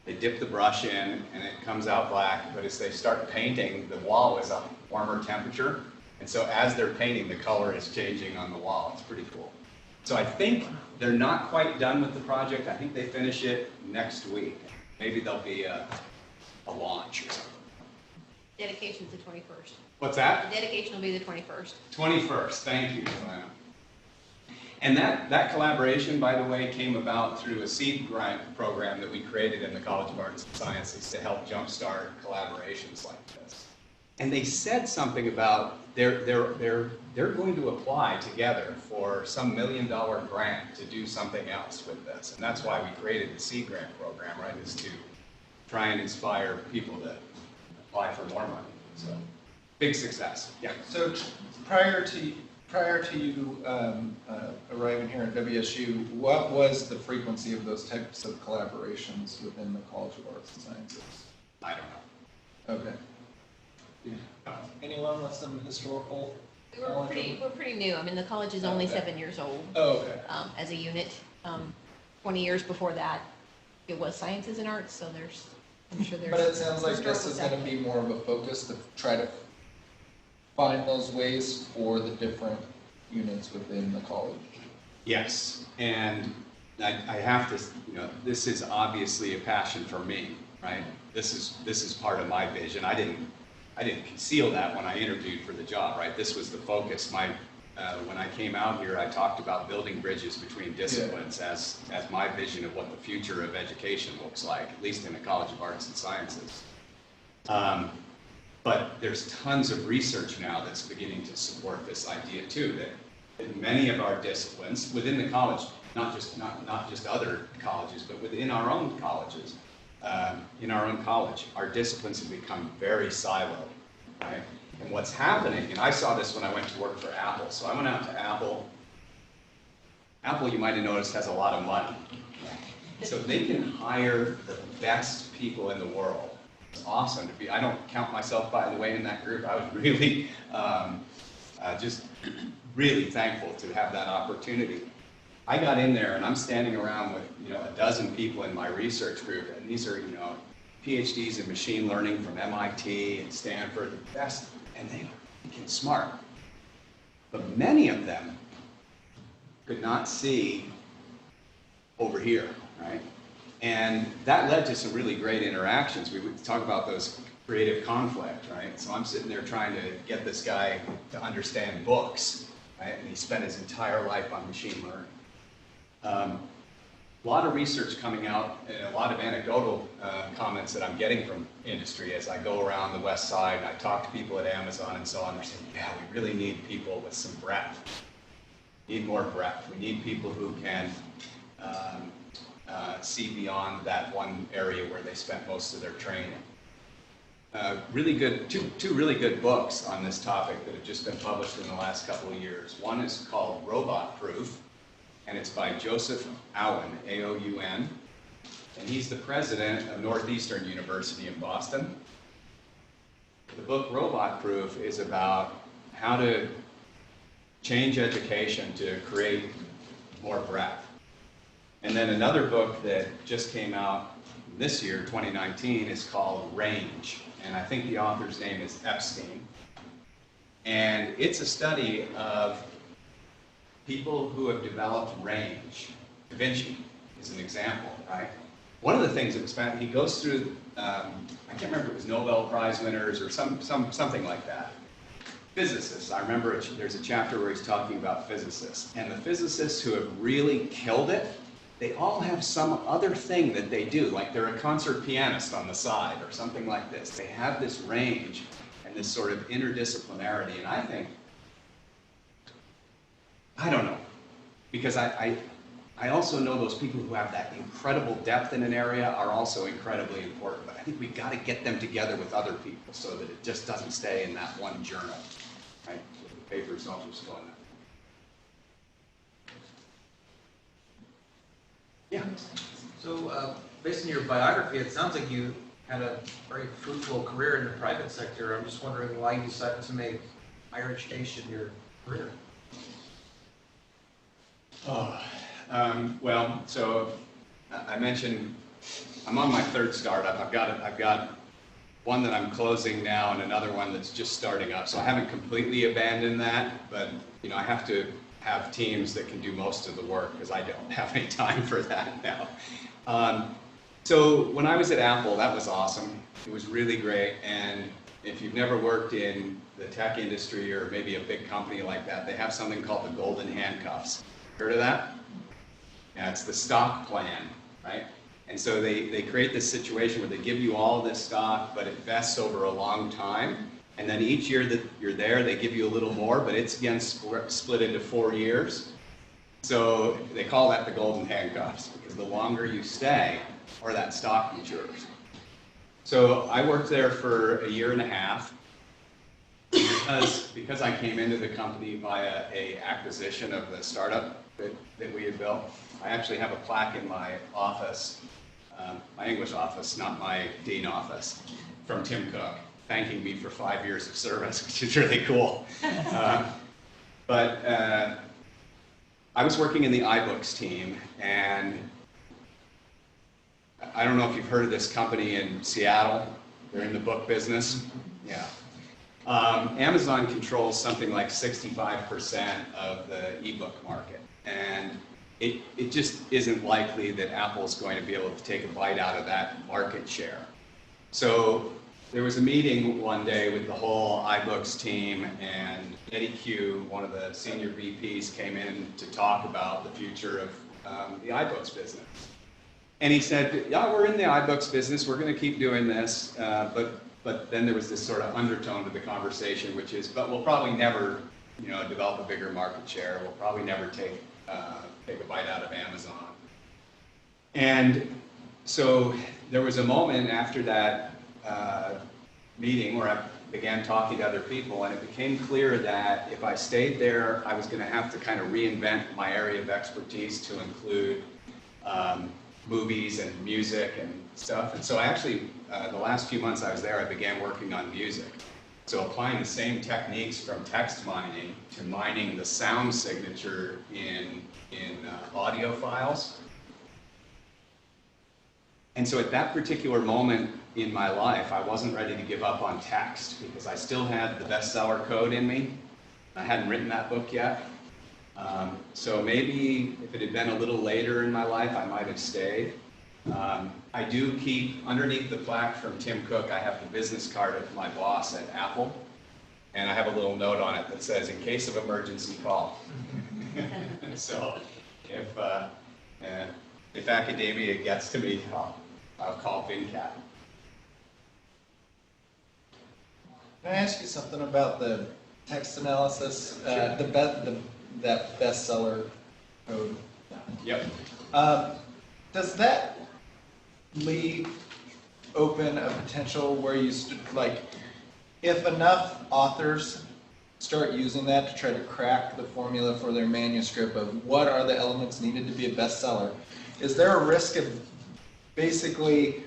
They dip the brush in, and it comes out black, but as they start painting, the wall is a warmer temperature. And so as they're painting, the color is changing on the wall. It's pretty cool. So I think they're not quite done with the project. I think they finish it next week. Maybe there'll be a launch or something. Dedication's the 21st. What's that? The dedication will be the 21st. 21st, thank you, Joanna. And that collaboration, by the way, came about through a seed grant program that we created in the College of Arts and Sciences to help jumpstart collaborations like this. And they said something about they're going to apply together for some $1 million grant to do something else with this. And that's why we created the seed grant program, right, is to try and inspire people to apply for more money. So big success. Yeah. So prior to you arriving here at WSU, what was the frequency of those types of collaborations within the College of Arts and Sciences? I don't know. Okay. Anyone with some historical? We're pretty new. I mean, the college is only 7 years old. Oh, okay. As a unit. 20 years before that, it was sciences and arts, so I'm sure there's. But it sounds like this historical is going to stuff. be more of a focus to try to find those ways for the different units within the college. Yes, and I have to, this is obviously a passion for me, right? This is part of my vision. I didn't conceal that when I interviewed for the job, right? This was the focus. When I came out here, I talked about building bridges between disciplines as my vision of what the future of education looks like, at least in the College of Arts and Sciences. But there's tons of research now that's beginning to support this idea too, that many of our disciplines within the college, not just other colleges, but within our own colleges, in our own college, our disciplines have become very siloed, right? And what's happening, and I saw this when I went to work for Apple. So I went out to Apple. Apple, you might have noticed, has a lot of money. So they can hire the best people in the world. It's awesome to be, I don't count myself, by the way, in that group. I was really, just really thankful to have that opportunity. I got in there and I'm standing around with, a dozen people in my research group, and these are, PhDs in machine learning from MIT and Stanford, the best, and they are freaking smart. But many of them could not see over here, right? And that led to some really great interactions. We would talk about those creative conflict, right? So I'm sitting there trying to get this guy to understand books, right? And he spent his entire life on machine learning. A lot of research coming out and a lot of anecdotal comments that I'm getting from industry as I go around the West Side and I talk to people at Amazon and so on. They're saying, yeah, we really need people with some breadth. We need more breadth. We need people who can see beyond that one area where they spent most of their training. Really good, two really good books on this topic that have just been published in the last couple of years. One is called Robot Proof, and it's by Joseph Aoun, A-O-U-N, and he's the president of Northeastern University in Boston. The book Robot Proof is about how to change education to create more breadth. And then another book that just came out this year, 2019, is called Range, and I think the author's name is Epstein. And it's a study of people who have developed range. Da Vinci is an example, right? One of the things that was found, he goes through, I can't remember if it was Nobel Prize winners or something like that. Physicists, I remember there's a chapter where he's talking about physicists. And the physicists who have really killed it, they all have some other thing that they do, like they're a concert pianist on the side or something like this. They have this range and this sort of interdisciplinarity, and I think, I don't know, because I also know those people who have that incredible depth in an area are also incredibly important, but I think we've got to get them together with other people so that it just doesn't stay in that one journal, right? So the papers don't just go in that. Yeah. So, based on your biography, it sounds like you had a very fruitful career in the private sector. I'm just wondering why you decided to make higher education your career. Well, so I mentioned I'm on my third startup. I've got one that I'm closing now and another one that's just starting up. So I haven't completely abandoned that, but I have to have teams that can do most of the work because I don't have any time for that now. So when I was at Apple, that was awesome. It was really great. And if you've never worked in the tech industry or maybe a big company like that, they have something called the golden handcuffs. Heard of that? Yeah, it's the stock plan, right? And so they create this situation where they give you all this stock, but it vests over a long time. And then each year that you're there, they give you a little more, but it's again split into 4 years. So they call that the golden handcuffs, because the longer you stay, or that stock matures. So I worked there for a year and a half. Because I came into the company via a acquisition of the startup that we had built, I actually have a plaque in my office, my English office, not my dean office, from Tim Cook, thanking me for 5 years of service, which is really cool. But I was working in the iBooks team, and I don't know if you've heard of this company in Seattle. They're in the book business. Yeah. Amazon controls something like 65% of the ebook market, and it just isn't likely that Apple's going to be able to take a bite out of that market share. So there was a meeting one day with the whole iBooks team, and Eddie Q, one of the senior VPs, came in to talk about the future of the iBooks business. And he said, yeah, we're in the iBooks business, we're going to keep doing this, but then there was this sort of undertone to the conversation, which is, but we'll probably never, develop a bigger market share. We'll probably never take a bite out of Amazon. And so there was a moment after that meeting where I began talking to other people, and it became clear that if I stayed there, I was going to have to kind of reinvent my area of expertise to include movies and music and stuff. And so I actually, the last few months I was there, I began working on music. So applying the same techniques from text mining to mining the sound signature in audio files. And so at that particular moment in my life, I wasn't ready to give up on text because I still had the bestseller code in me. I hadn't written that book yet. So maybe if it had been a little later in my life, I might have stayed. I do keep, underneath the plaque from Tim Cook, I have the business card of my boss at Apple. And I have a little note on it that says, in case of emergency, call. So if academia gets to me, I'll call VinCat. Can I ask you something about the text analysis, that bestseller code? Yep. Does that leave open a potential where you, if enough authors start using that to try to crack the formula for their manuscript of what are the elements needed to be a bestseller, is there a risk of basically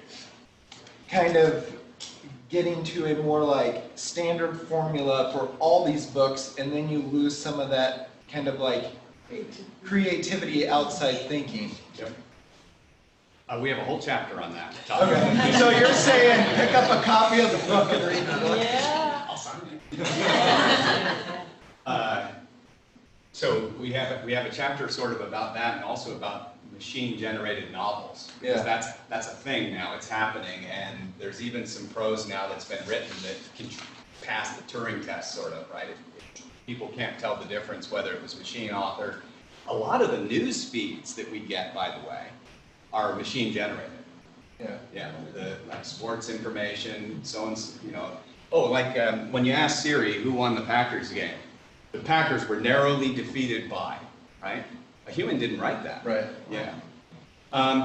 kind of getting to a more like standard formula for all these books, and then you lose some of that kind of like creativity outside thinking? Yep. We have a whole chapter on that. Okay, so you're saying pick up a copy of the book and read the book? Yeah. I'll sign it. So we have a chapter sort of about that, and also about machine-generated novels. Because that's a thing now. It's happening, and there's even some prose now that's been written that can pass the Turing test, sort of, right? People can't tell the difference whether it was machine authored. A lot of the news feeds that we get, by the way, are machine generated. Yeah, like sports information, when you ask Siri who won the Packers game, the Packers were narrowly defeated by, right? A human didn't write that. Right. Yeah.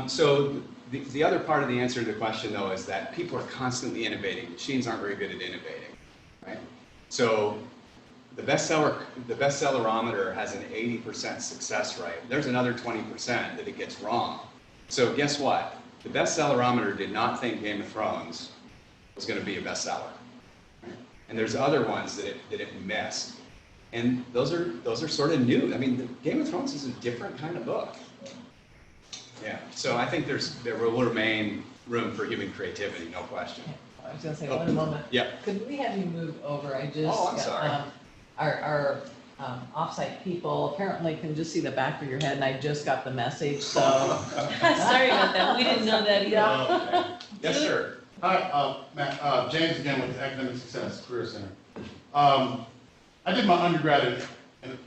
So the other part of the answer to the question, though, is that people are constantly innovating. Machines aren't very good at innovating, right? So the bestsellerometer has an 80% success rate. There's another 20% that it gets wrong. So guess what? The bestsellerometer did not think Game of Thrones was going to be a bestseller, right? And there's other ones that it missed, and those are sort of new. I mean, Game of Thrones is a different kind of book. Yeah. So I think there will remain room for human creativity, no question. I was going to say one moment. Yeah. Could we have you move over? I'm sorry. Our offsite people apparently can just see the back of your head, and I just got the message, so. Sorry about that. We didn't know that either. Okay. Yes, sir. Hi, Matt, James again with the Academic Success Career Center. I did my undergraduate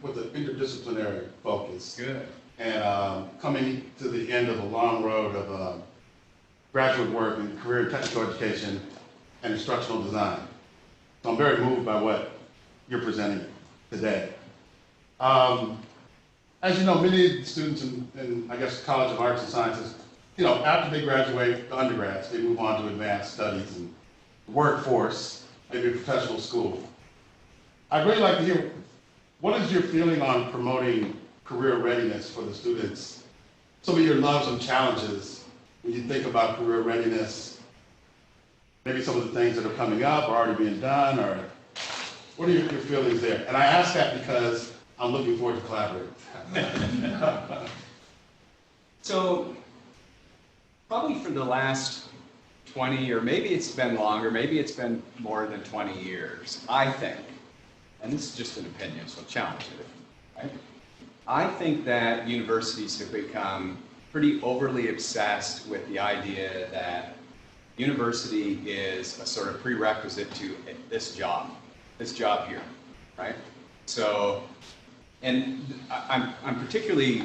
with an interdisciplinary focus. Good. And coming to the end of a long road of graduate work in career technical education and instructional design. So I'm very moved by what you're presenting today. As you know, many students in I guess, College of Arts and Sciences, after they graduate the undergrads, they move on to advanced studies and workforce, maybe a professional school. I'd really like to hear, what is your feeling on promoting career readiness for the students? Some of your loves and challenges when you think about career readiness, maybe some of the things that are coming up or already being done, or what are your feelings there? And I ask that because I'm looking forward to collaborating. So probably for the last 20, or maybe it's been longer, maybe it's been more than 20 years, I think, and this is just an opinion, so challenge it, right? I think that universities have become pretty overly obsessed with the idea that university is a sort of prerequisite to this job here, right? So, and I'm particularly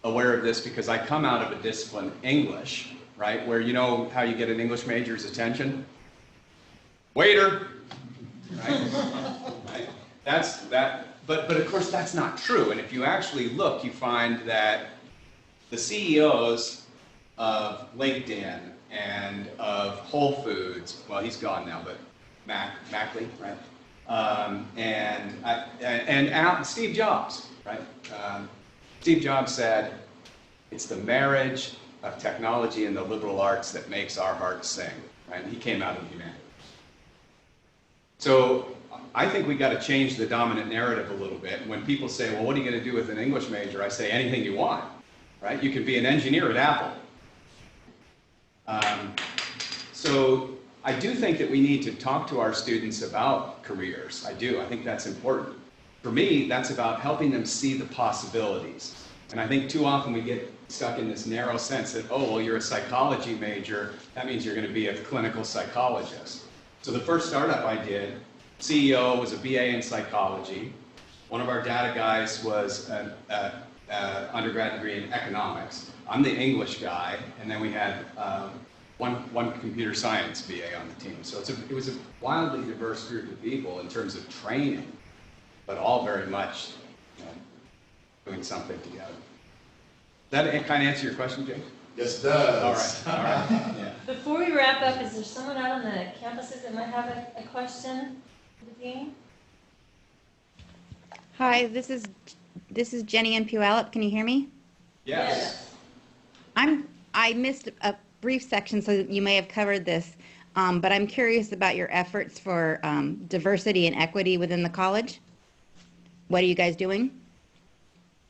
aware of this because I come out of a discipline, English, right? Where you know how you get an English major's attention? Waiter, right? Right? That's that. But of course that's not true. And if you actually look, you find that the CEOs of LinkedIn and of Whole Foods, well, he's gone now, but Mackley, right? And Steve Jobs, right? Steve Jobs said, it's the marriage of technology and the liberal arts that makes our hearts sing, right? And he came out of humanities. So I think we got to change the dominant narrative a little bit. And when people say, well, what are you going to do with an English major? I say, anything you want, right? You can be an engineer at Apple. So I do think that we need to talk to our students about careers. I do. I think that's important. For me, that's about helping them see the possibilities. And I think too often we get stuck in this narrow sense that, oh, well, you're a psychology major. That means you're going to be a clinical psychologist. So the first startup I did, CEO was a BA in psychology. One of our data guys was an undergrad degree in economics. I'm the English guy, and then we had one computer science BA on the team. So it was a wildly diverse group of people in terms of training, but all very much doing something together. Does that kind of answer your question, Jake? Yes, it does. All right. Yeah. Before we wrap up, is there someone out on the campuses that might have a question for the dean? Hi, this is Jenny in Puyallup. Can you hear me? Yes. I missed a brief section, so you may have covered this, but I'm curious about your efforts for diversity and equity within the college. What are you guys doing?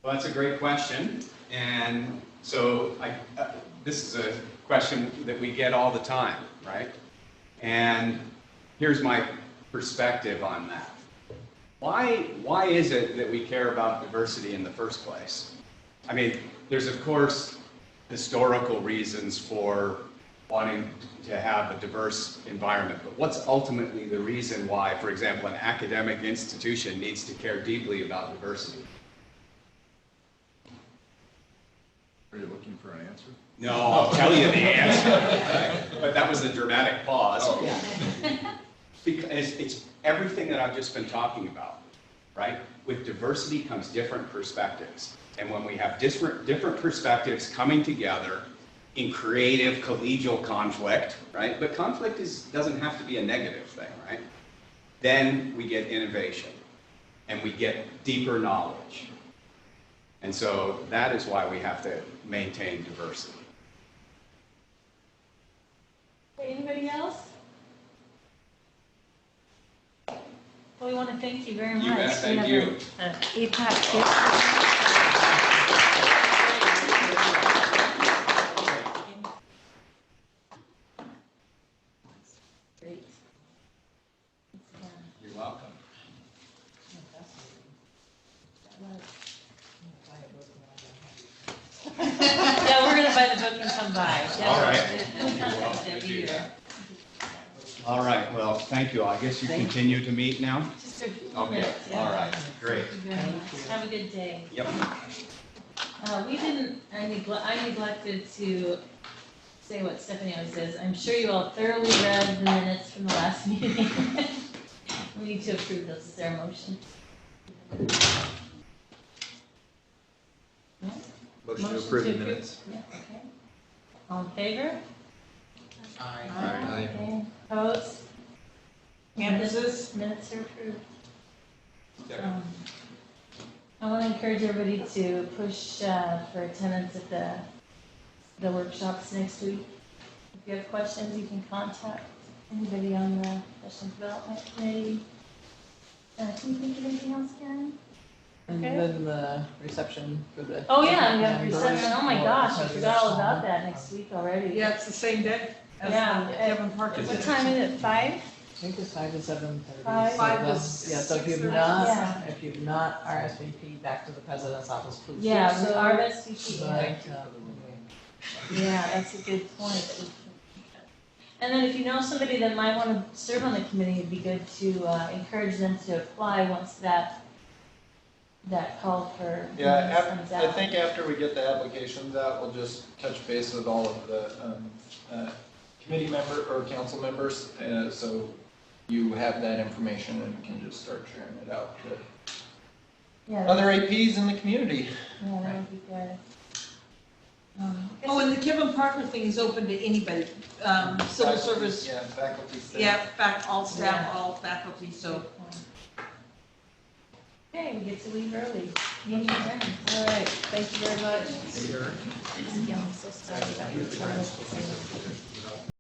Well, that's a great question. And so this is a question that we get all the time, right? And here's my perspective on that. Why is it that we care about diversity in the first place? I mean, there's of course historical reasons for wanting to have a diverse environment, but what's ultimately the reason why, for example, an academic institution needs to care deeply about diversity? Are you looking for an answer? No, I'll tell you the answer. But that was a dramatic pause. Because it's everything that I've just been talking about, right? With diversity comes different perspectives. And when we have different perspectives coming together in creative collegial conflict, right? But conflict doesn't have to be a negative thing, right? Then we get innovation and we get deeper knowledge. And so that is why we have to maintain diversity. Anybody else? Well, we want to thank you very much. You bet, thank you. APAC Great. You're welcome. Yeah, we're gonna buy the book and come by. All right. Yeah, be here. All right, well, thank you. I guess you continue to meet now? Just a few Okay, minutes, yeah. all right, great. Thank you very much. Have a good day. Yep. I neglected to say what Stephanie always says. I'm sure you all thoroughly read the minutes from the last meeting. We need to approve those. Is there a motion? No? Motion to approve the minutes. Yeah, okay. All in favor? Aye. Okay. Opposed? Campuses? Minutes are approved. I want to encourage everybody to push for attendance at the workshops next week. If you have questions, you can contact anybody on the professional development committee. Can you think of anything else, Karen? And Okay. then the reception for the. Oh, yeah, we have members reception. Oh, my for gosh, I forgot all presidential. about that next week already. Yeah, it's the same day as Yeah. Kevin Parker. What time is it, 5? I think it's 5 to 7:30. Five. So Five then- to Yeah, so if you've 6:30. not, Yeah. if you've not RSVP'd back to the president's office, please do Yeah, so. RSVP. But, Yeah, that's a good point. And then if you know somebody that might want to serve on the committee, it'd be good to encourage them to apply once that call for. Yeah, comes I out. think after we get the applications out, we'll just touch base with all of the committee member or council members, so you have that information and can just start sharing it out to Yeah, other APs in the community. Yeah, that would be good. Oh, and the Kevin Parker thing is open to anybody, civil service, Yeah, faculty, staff. yeah, all staff, all faculty, so. Okay, we get to leave early. Meeting adjourned. All right, thank you very much. Yeah, I'm so sorry about your child.